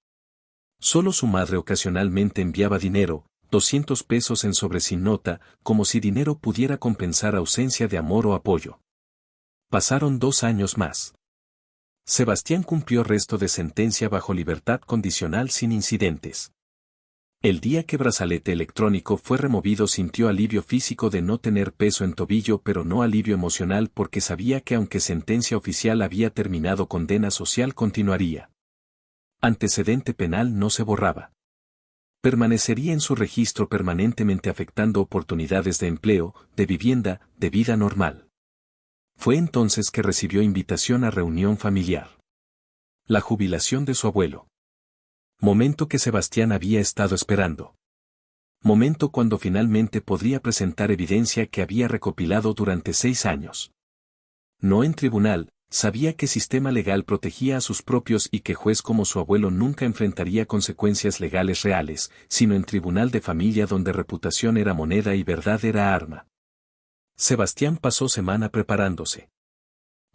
Solo su madre ocasionalmente enviaba dinero, 200 pesos en sobre sin nota, como si dinero pudiera compensar ausencia de amor o apoyo. Pasaron 2 años más. Sebastián cumplió resto de sentencia bajo libertad condicional sin incidentes. El día que brazalete electrónico fue removido sintió alivio físico de no tener peso en tobillo, pero no alivio emocional porque sabía que aunque sentencia oficial había terminado, condena social continuaría. Antecedente penal no se borraba. Permanecería en su registro permanentemente afectando oportunidades de empleo, de vivienda, de vida normal. Fue entonces que recibió invitación a reunión familiar. La jubilación de su abuelo. Momento que Sebastián había estado esperando. Momento cuando finalmente podría presentar evidencia que había recopilado durante 6 años. No en tribunal, sabía que sistema legal protegía a sus propios y que juez como su abuelo nunca enfrentaría consecuencias legales reales, sino en tribunal de familia donde reputación era moneda y verdad era arma. Sebastián pasó semana preparándose.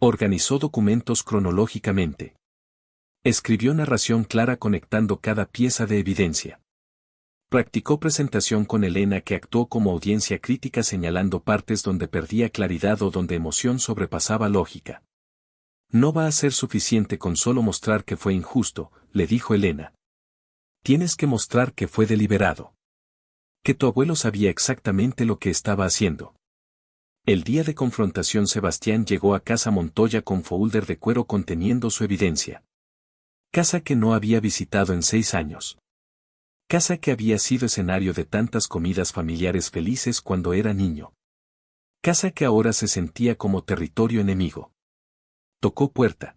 Organizó documentos cronológicamente. Escribió narración clara conectando cada pieza de evidencia. Practicó presentación con Elena, que actuó como audiencia crítica señalando partes donde perdía claridad o donde emoción sobrepasaba lógica. No va a ser suficiente con solo mostrar que fue injusto, le dijo Elena. Tienes que mostrar que fue deliberado. Que tu abuelo sabía exactamente lo que estaba haciendo. El día de confrontación Sebastián llegó a casa Montoya con folder de cuero conteniendo su evidencia. Casa que no había visitado en 6 años. Casa que había sido escenario de tantas comidas familiares felices cuando era niño. Casa que ahora se sentía como territorio enemigo. Tocó puerta.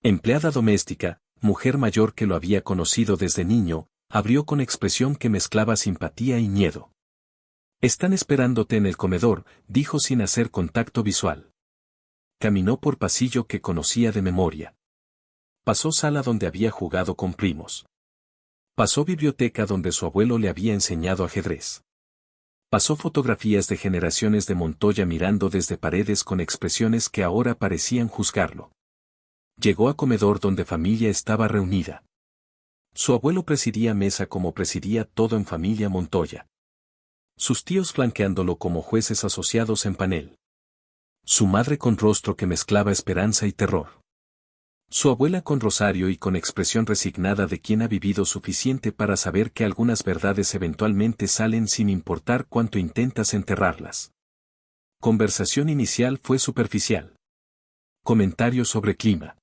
Empleada doméstica, mujer mayor que lo había conocido desde niño, abrió con expresión que mezclaba simpatía y miedo. «Están esperándote en el comedor», dijo sin hacer contacto visual. Caminó por pasillo que conocía de memoria. Pasó sala donde había jugado con primos. Pasó biblioteca donde su abuelo le había enseñado ajedrez. Pasó fotografías de generaciones de Montoya mirando desde paredes con expresiones que ahora parecían juzgarlo. Llegó a comedor donde familia estaba reunida. Su abuelo presidía mesa como presidía todo en familia Montoya. Sus tíos flanqueándolo como jueces asociados en panel. Su madre con rostro que mezclaba esperanza y terror. Su abuela con rosario y con expresión resignada de quien ha vivido suficiente para saber que algunas verdades eventualmente salen sin importar cuánto intentas enterrarlas. Conversación inicial fue superficial. Comentario sobre clima.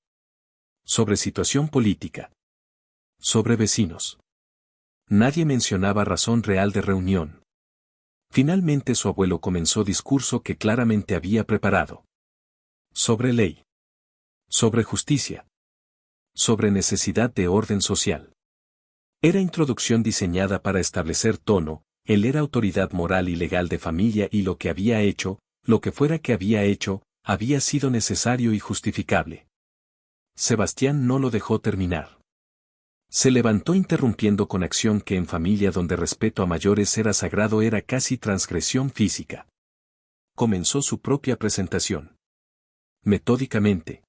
Sobre situación política. Sobre vecinos. Nadie mencionaba razón real de reunión. Finalmente su abuelo comenzó discurso que claramente había preparado. Sobre ley. Sobre justicia. Sobre necesidad de orden social. Era introducción diseñada para establecer tono, él era autoridad moral y legal de familia y lo que había hecho, lo que fuera que había hecho, había sido necesario y justificable. Sebastián no lo dejó terminar. Se levantó interrumpiendo con acción que en familia donde respeto a mayores era sagrado era casi transgresión física. Comenzó su propia presentación. Metódicamente.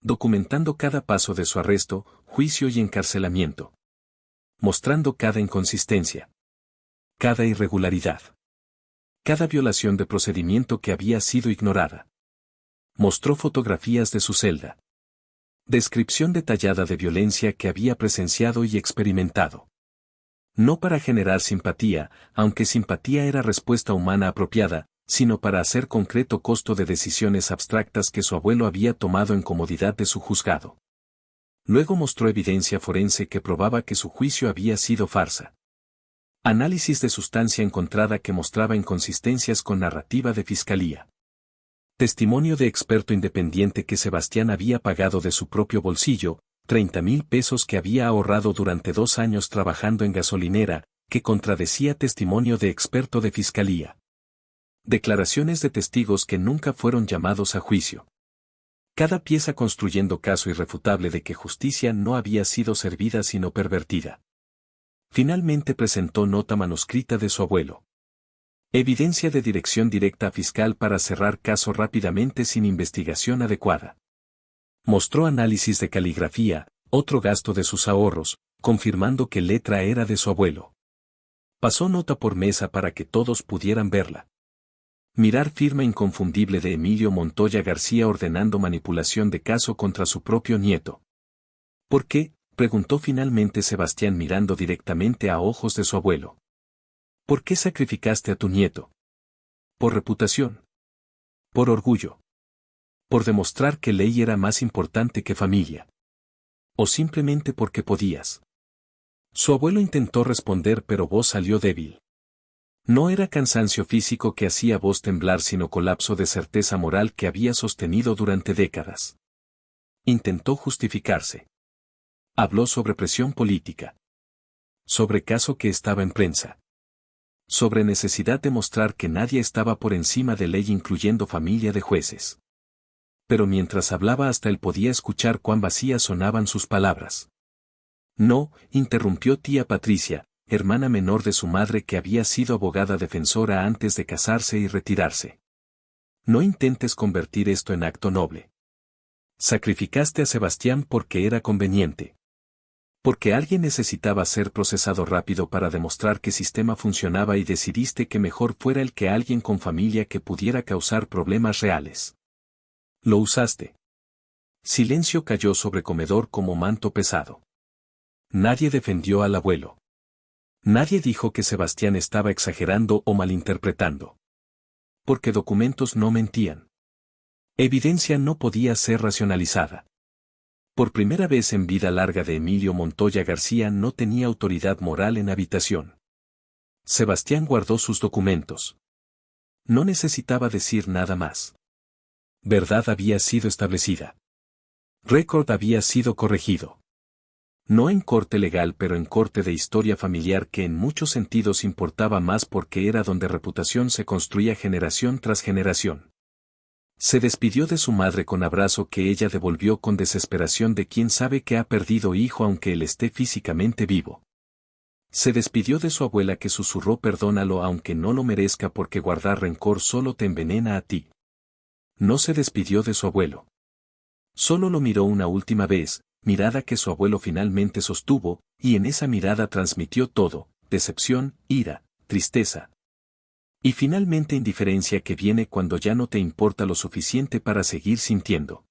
Documentando cada paso de su arresto, juicio y encarcelamiento. Mostrando cada inconsistencia. Cada irregularidad. Cada violación de procedimiento que había sido ignorada. Mostró fotografías de su celda. Descripción detallada de violencia que había presenciado y experimentado. No para generar simpatía, aunque simpatía era respuesta humana apropiada, sino para hacer concreto costo de decisiones abstractas que su abuelo había tomado en comodidad de su juzgado. Luego mostró evidencia forense que probaba que su juicio había sido farsa. Análisis de sustancia encontrada que mostraba inconsistencias con narrativa de fiscalía. Testimonio de experto independiente que Sebastián había pagado de su propio bolsillo, 30,000 pesos que había ahorrado durante 2 años trabajando en gasolinera, que contradecía testimonio de experto de fiscalía. Declaraciones de testigos que nunca fueron llamados a juicio. Cada pieza construyendo caso irrefutable de que justicia no había sido servida sino pervertida. Finalmente presentó nota manuscrita de su abuelo. Evidencia de dirección directa a fiscal para cerrar caso rápidamente sin investigación adecuada. Mostró análisis de caligrafía, otro gasto de sus ahorros, confirmando que letra era de su abuelo. Pasó nota por mesa para que todos pudieran verla. Mirar firma inconfundible de Emilio Montoya García ordenando manipulación de caso contra su propio nieto. ¿Por qué?, preguntó finalmente Sebastián mirando directamente a ojos de su abuelo. ¿Por qué sacrificaste a tu nieto? ¿Por reputación? ¿Por orgullo? ¿Por demostrar que ley era más importante que familia? ¿O simplemente porque podías? Su abuelo intentó responder pero voz salió débil. No era cansancio físico que hacía voz temblar sino colapso de certeza moral que había sostenido durante décadas. Intentó justificarse. Habló sobre presión política. Sobre caso que estaba en prensa. Sobre necesidad de mostrar que nadie estaba por encima de ley incluyendo familia de jueces. Pero mientras hablaba hasta él podía escuchar cuán vacías sonaban sus palabras. No, interrumpió tía Patricia, hermana menor de su madre que había sido abogada defensora antes de casarse y retirarse. No intentes convertir esto en acto noble. Sacrificaste a Sebastián porque era conveniente. Porque alguien necesitaba ser procesado rápido para demostrar que sistema funcionaba y decidiste que mejor fuera el que alguien con familia que pudiera causar problemas reales. Lo usaste. Silencio cayó sobre comedor como manto pesado. Nadie defendió al abuelo. Nadie dijo que Sebastián estaba exagerando o malinterpretando. Porque documentos no mentían. Evidencia no podía ser racionalizada. Por primera vez en vida larga de Emilio Montoya García no tenía autoridad moral en habitación. Sebastián guardó sus documentos. No necesitaba decir nada más. Verdad había sido establecida. Récord había sido corregido. No en corte legal pero en corte de historia familiar que en muchos sentidos importaba más porque era donde reputación se construía generación tras generación. Se despidió de su madre con abrazo que ella devolvió con desesperación de quien sabe que ha perdido hijo aunque él esté físicamente vivo. Se despidió de su abuela que susurró perdónalo aunque no lo merezca porque guardar rencor solo te envenena a ti. No se despidió de su abuelo. Solo lo miró una última vez, mirada que su abuelo finalmente sostuvo, y en esa mirada transmitió todo, decepción, ira, tristeza. Y finalmente indiferencia que viene cuando ya no te importa lo suficiente para seguir sintiendo.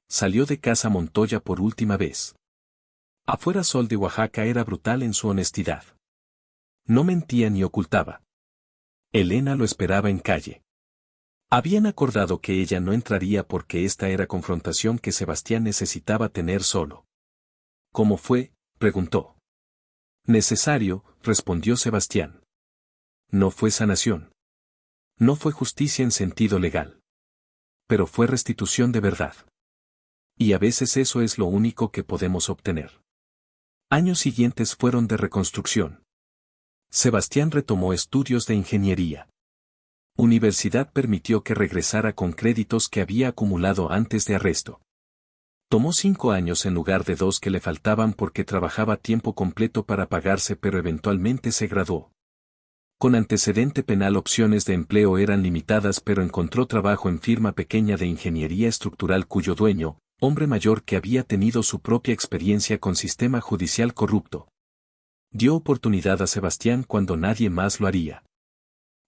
Salió de casa Montoya por última vez. Afuera Sol de Oaxaca era brutal en su honestidad. No mentía ni ocultaba. Elena lo esperaba en calle. Habían acordado que ella no entraría porque esta era confrontación que Sebastián necesitaba tener solo. ¿Cómo fue?, preguntó. Necesario, respondió Sebastián. No fue sanación. No fue justicia en sentido legal. Pero fue restitución de verdad. Y a veces eso es lo único que podemos obtener. Años siguientes fueron de reconstrucción. Sebastián retomó estudios de ingeniería. Universidad permitió que regresara con créditos que había acumulado antes de arresto. Tomó 5 años en lugar de 2 que le faltaban porque trabajaba tiempo completo para pagarse pero eventualmente se graduó. Con antecedente penal opciones de empleo eran limitadas pero encontró trabajo en firma pequeña de ingeniería estructural cuyo dueño, hombre mayor que había tenido su propia experiencia con sistema judicial corrupto. Dio oportunidad a Sebastián cuando nadie más lo haría.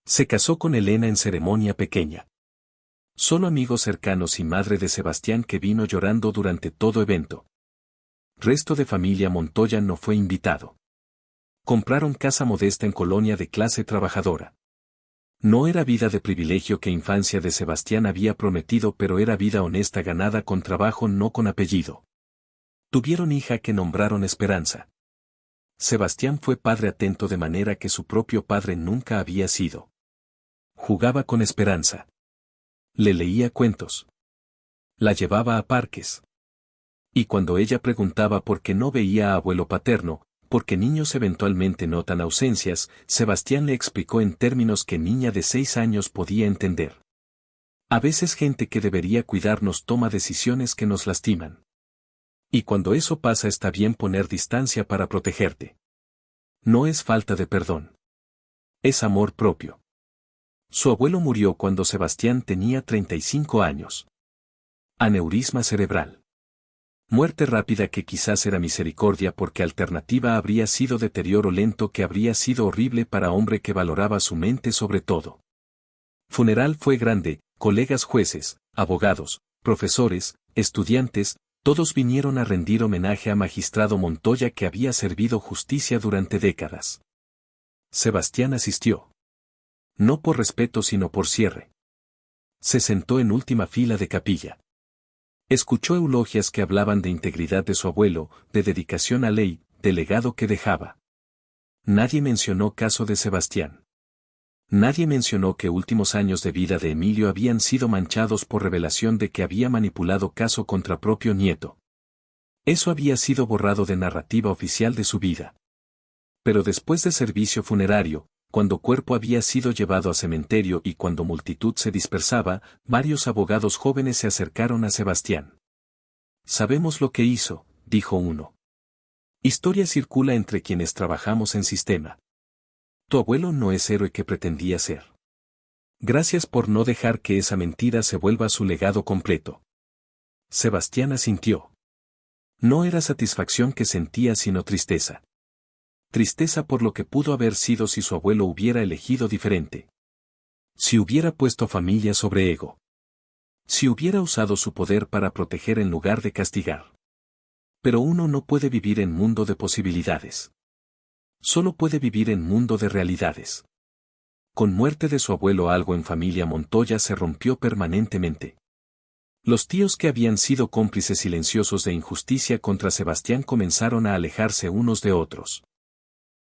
Se casó con Elena en ceremonia pequeña. Solo amigos cercanos y madre de Sebastián que vino llorando durante todo evento. Resto de familia Montoya no fue invitado. Compraron casa modesta en colonia de clase trabajadora. No era vida de privilegio que infancia de Sebastián había prometido pero era vida honesta ganada con trabajo no con apellido. Tuvieron hija que nombraron Esperanza. Sebastián fue padre atento de manera que su propio padre nunca había sido. Jugaba con Esperanza. Le leía cuentos. La llevaba a parques. Y cuando ella preguntaba por qué no veía a abuelo paterno, porque niños eventualmente notan ausencias, Sebastián le explicó en términos que niña de 6 años podía entender. A veces gente que debería cuidarnos toma decisiones que nos lastiman. Y cuando eso pasa está bien poner distancia para protegerte. No es falta de perdón. Es amor propio. Su abuelo murió cuando Sebastián tenía 35 años. Aneurisma cerebral. Muerte rápida que quizás era misericordia porque alternativa habría sido deterioro lento que habría sido horrible para hombre que valoraba su mente sobre todo. Funeral fue grande, colegas jueces, abogados, profesores, estudiantes, todos vinieron a rendir homenaje a magistrado Montoya que había servido justicia durante décadas. Sebastián asistió. No por respeto sino por cierre. Se sentó en última fila de capilla. Escuchó eulogias que hablaban de integridad de su abuelo, de dedicación a ley, de legado que dejaba. Nadie mencionó caso de Sebastián. Nadie mencionó que últimos años de vida de Emilio habían sido manchados por revelación de que había manipulado caso contra propio nieto. Eso había sido borrado de narrativa oficial de su vida. Pero después de servicio funerario, cuando cuerpo había sido llevado a cementerio y cuando multitud se dispersaba, varios abogados jóvenes se acercaron a Sebastián. Sabemos lo que hizo, dijo uno. Historia circula entre quienes trabajamos en sistema. Tu abuelo no es héroe que pretendía ser. Gracias por no dejar que esa mentira se vuelva su legado completo. Sebastián asintió. No era satisfacción que sentía sino tristeza. Tristeza por lo que pudo haber sido si su abuelo hubiera elegido diferente. Si hubiera puesto familia sobre ego. Si hubiera usado su poder para proteger en lugar de castigar. Pero uno no puede vivir en mundo de posibilidades. Solo puede vivir en mundo de realidades. Con muerte de su abuelo algo en familia Montoya se rompió permanentemente. Los tíos que habían sido cómplices silenciosos de injusticia contra Sebastián comenzaron a alejarse unos de otros.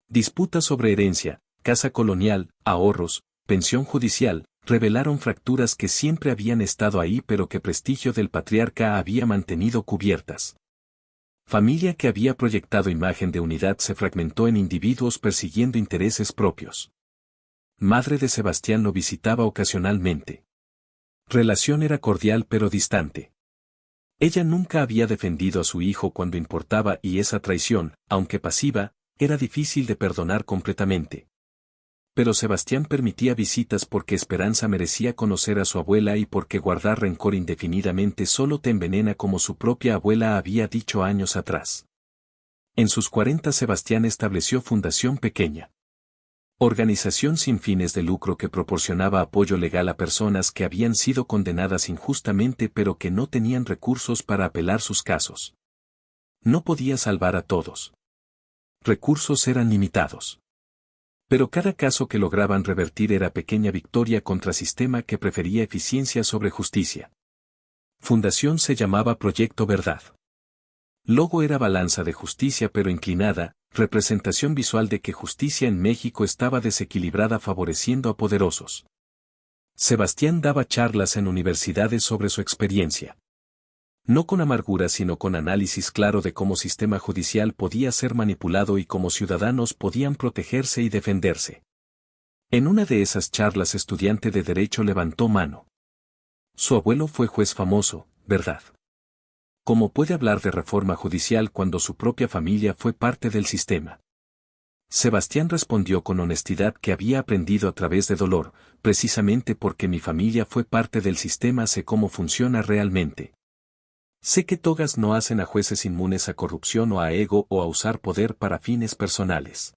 Disputas sobre herencia, casa colonial, ahorros, pensión judicial, revelaron fracturas que siempre habían estado ahí pero que prestigio del patriarca había mantenido cubiertas. Familia que había proyectado imagen de unidad se fragmentó en individuos persiguiendo intereses propios. Madre de Sebastián lo visitaba ocasionalmente. Relación era cordial pero distante. Ella nunca había defendido a su hijo cuando importaba y esa traición, aunque pasiva, era difícil de perdonar completamente. Pero Sebastián permitía visitas porque Esperanza merecía conocer a su abuela y porque guardar rencor indefinidamente solo te envenena como su propia abuela había dicho años atrás. En sus 40 Sebastián estableció Fundación Pequeña. Organización sin fines de lucro que proporcionaba apoyo legal a personas que habían sido condenadas injustamente pero que no tenían recursos para apelar sus casos. No podía salvar a todos. Recursos eran limitados. Pero cada caso que lograban revertir era pequeña victoria contra sistema que prefería eficiencia sobre justicia. Fundación se llamaba Proyecto Verdad. Logo era balanza de justicia pero inclinada, representación visual de que justicia en México estaba desequilibrada favoreciendo a poderosos. Sebastián daba charlas en universidades sobre su experiencia. No con amargura sino con análisis claro de cómo sistema judicial podía ser manipulado y cómo ciudadanos podían protegerse y defenderse. En una de esas charlas estudiante de Derecho levantó mano. Su abuelo fue juez famoso, ¿verdad? ¿Cómo puede hablar de reforma judicial cuando su propia familia fue parte del sistema? Sebastián respondió con honestidad que había aprendido a través de dolor, precisamente porque mi familia fue parte del sistema sé cómo funciona realmente. Sé que togas no hacen a jueces inmunes a corrupción o a ego o a usar poder para fines personales.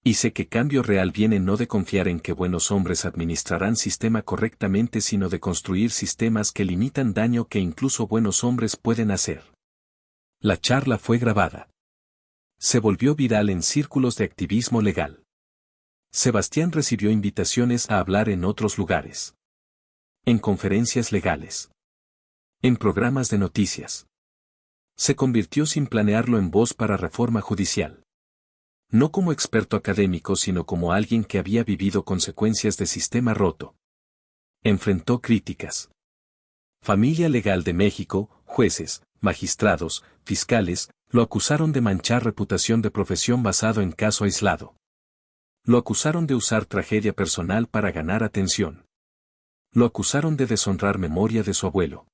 Y sé que cambio real viene no de confiar en que buenos hombres administrarán sistema correctamente sino de construir sistemas que limitan daño que incluso buenos hombres pueden hacer. La charla fue grabada. Se volvió viral en círculos de activismo legal. Sebastián recibió invitaciones a hablar en otros lugares. En conferencias legales. En programas de noticias. Se convirtió sin planearlo en voz para reforma judicial. No como experto académico sino como alguien que había vivido consecuencias de sistema roto. Enfrentó críticas. Familia Legal de México, jueces, magistrados, fiscales, lo acusaron de manchar reputación de profesión basado en caso aislado. Lo acusaron de usar tragedia personal para ganar atención. Lo acusaron de deshonrar memoria de su abuelo.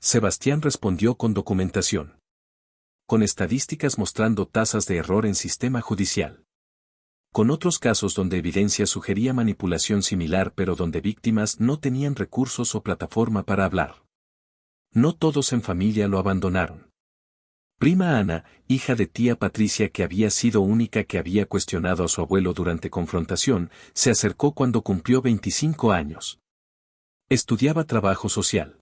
Sebastián respondió con documentación. Con estadísticas mostrando tasas de error en sistema judicial. Con otros casos donde evidencia sugería manipulación similar pero donde víctimas no tenían recursos o plataforma para hablar. No todos en familia lo abandonaron. Prima Ana, hija de tía Patricia que había sido única que había cuestionado a su abuelo durante confrontación, se acercó cuando cumplió 25 años. Estudiaba trabajo social.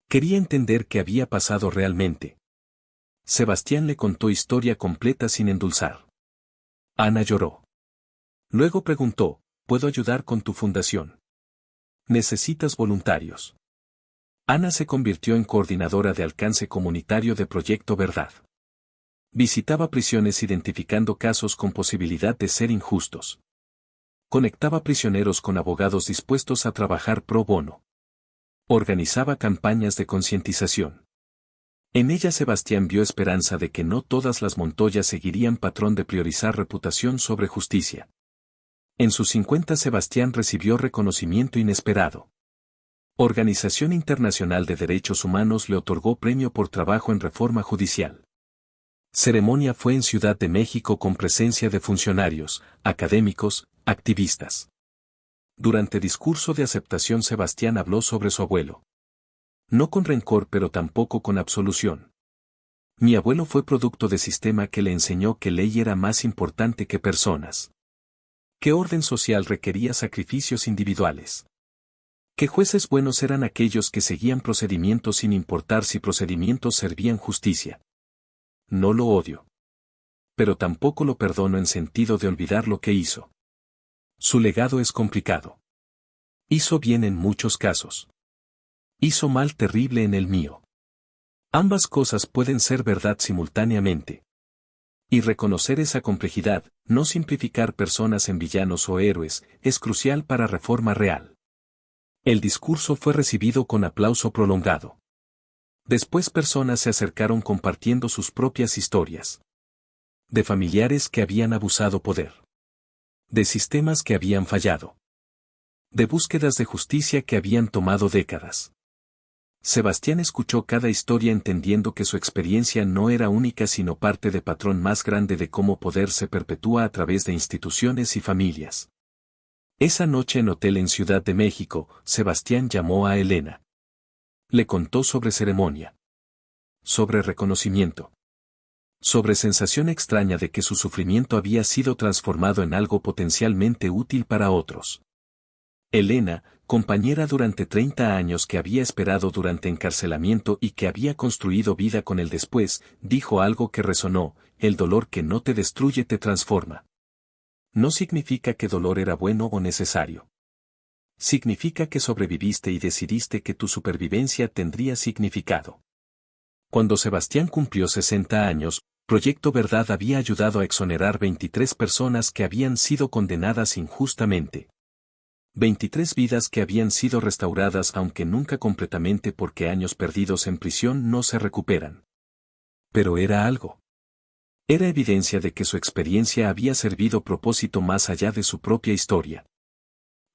Quería entender qué había pasado realmente. Sebastián le contó historia completa sin endulzar. Ana lloró. Luego preguntó, ¿puedo ayudar con tu fundación? ¿Necesitas voluntarios? Ana se convirtió en coordinadora de alcance comunitario de Proyecto Verdad. Visitaba prisiones identificando casos con posibilidad de ser injustos. Conectaba prisioneros con abogados dispuestos a trabajar pro bono. Organizaba campañas de concientización. En ella Sebastián vio esperanza de que no todas las Montoyas seguirían patrón de priorizar reputación sobre justicia. En sus 50 Sebastián recibió reconocimiento inesperado. Organización Internacional de Derechos Humanos le otorgó premio por trabajo en reforma judicial. Ceremonia fue en Ciudad de México con presencia de funcionarios, académicos, activistas. Durante discurso de aceptación Sebastián habló sobre su abuelo. No con rencor pero tampoco con absolución. Mi abuelo fue producto de sistema que le enseñó que ley era más importante que personas. Que orden social requería sacrificios individuales. Que jueces buenos eran aquellos que seguían procedimientos sin importar si procedimientos servían justicia. No lo odio. Pero tampoco lo perdono en sentido de olvidar lo que hizo. Su legado es complicado. Hizo bien en muchos casos. Hizo mal terrible en el mío. Ambas cosas pueden ser verdad simultáneamente. Y reconocer esa complejidad, no simplificar personas en villanos o héroes, es crucial para Reforma Real. El discurso fue recibido con aplauso prolongado. Después personas se acercaron compartiendo sus propias historias. De familiares que habían abusado poder. De sistemas que habían fallado. De búsquedas de justicia que habían tomado décadas. Sebastián escuchó cada historia entendiendo que su experiencia no era única sino parte de patrón más grande de cómo poder se perpetúa a través de instituciones y familias. Esa noche en hotel en Ciudad de México, Sebastián llamó a Elena. Le contó sobre ceremonia. Sobre reconocimiento. Sobre sensación extraña de que su sufrimiento había sido transformado en algo potencialmente útil para otros. Elena, compañera durante 30 años que había esperado durante encarcelamiento y que había construido vida con él después, dijo algo que resonó: el dolor que no te destruye te transforma. No significa que dolor era bueno o necesario. Significa que sobreviviste y decidiste que tu supervivencia tendría significado. Cuando Sebastián cumplió 60 años, Proyecto Verdad había ayudado a exonerar 23 personas que habían sido condenadas injustamente. 23 vidas que habían sido restauradas aunque nunca completamente porque años perdidos en prisión no se recuperan. Pero era algo. Era evidencia de que su experiencia había servido propósito más allá de su propia historia.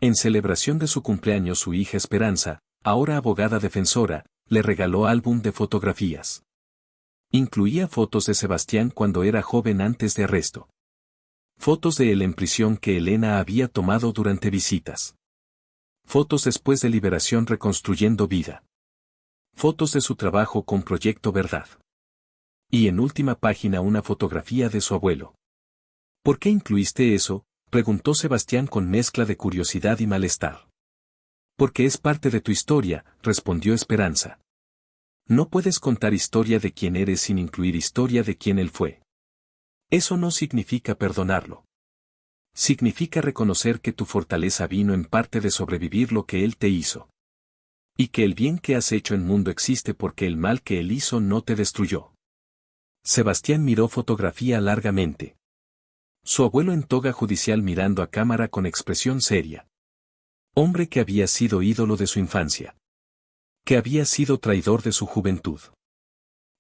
En celebración de su cumpleaños su hija Esperanza, ahora abogada defensora, le regaló álbum de fotografías. Incluía fotos de Sebastián cuando era joven antes de arresto. Fotos de él en prisión que Elena había tomado durante visitas. Fotos después de liberación reconstruyendo vida. Fotos de su trabajo con Proyecto Verdad. Y en última página una fotografía de su abuelo. ¿Por qué incluiste eso?, preguntó Sebastián con mezcla de curiosidad y malestar. Porque es parte de tu historia, respondió Esperanza. No puedes contar historia de quién eres sin incluir historia de quién él fue. Eso no significa perdonarlo. Significa reconocer que tu fortaleza vino en parte de sobrevivir lo que él te hizo. Y que el bien que has hecho en mundo existe porque el mal que él hizo no te destruyó. Sebastián miró fotografía largamente. Su abuelo en toga judicial mirando a cámara con expresión seria. Hombre que había sido ídolo de su infancia. Que había sido traidor de su juventud.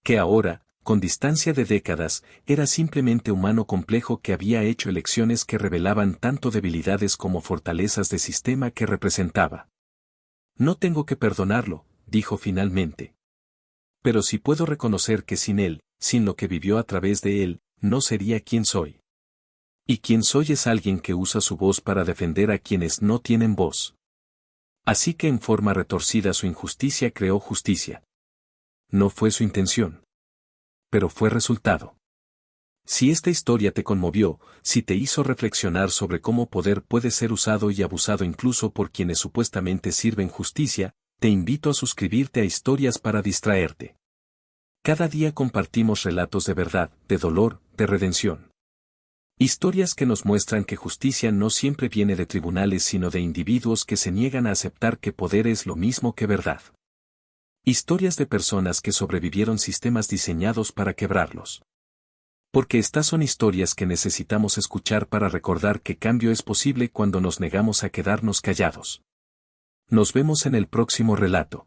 Que ahora, con distancia de décadas, era simplemente humano complejo que había hecho elecciones que revelaban tanto debilidades como fortalezas de sistema que representaba. No tengo que perdonarlo, dijo finalmente. Pero sí puedo reconocer que sin él, sin lo que vivió a través de él, no sería quien soy. Y quien soy es alguien que usa su voz para defender a quienes no tienen voz. Así que en forma retorcida su injusticia creó justicia. No fue su intención. Pero fue resultado. Si esta historia te conmovió, si te hizo reflexionar sobre cómo poder puede ser usado y abusado incluso por quienes supuestamente sirven justicia, te invito a suscribirte a Historias para Distraerte. Cada día compartimos relatos de verdad, de dolor, de redención. Historias que nos muestran que justicia no siempre viene de tribunales sino de individuos que se niegan a aceptar que poder es lo mismo que verdad. Historias de personas que sobrevivieron sistemas diseñados para quebrarlos. Porque estas son historias que necesitamos escuchar para recordar que cambio es posible cuando nos negamos a quedarnos callados. Nos vemos en el próximo relato.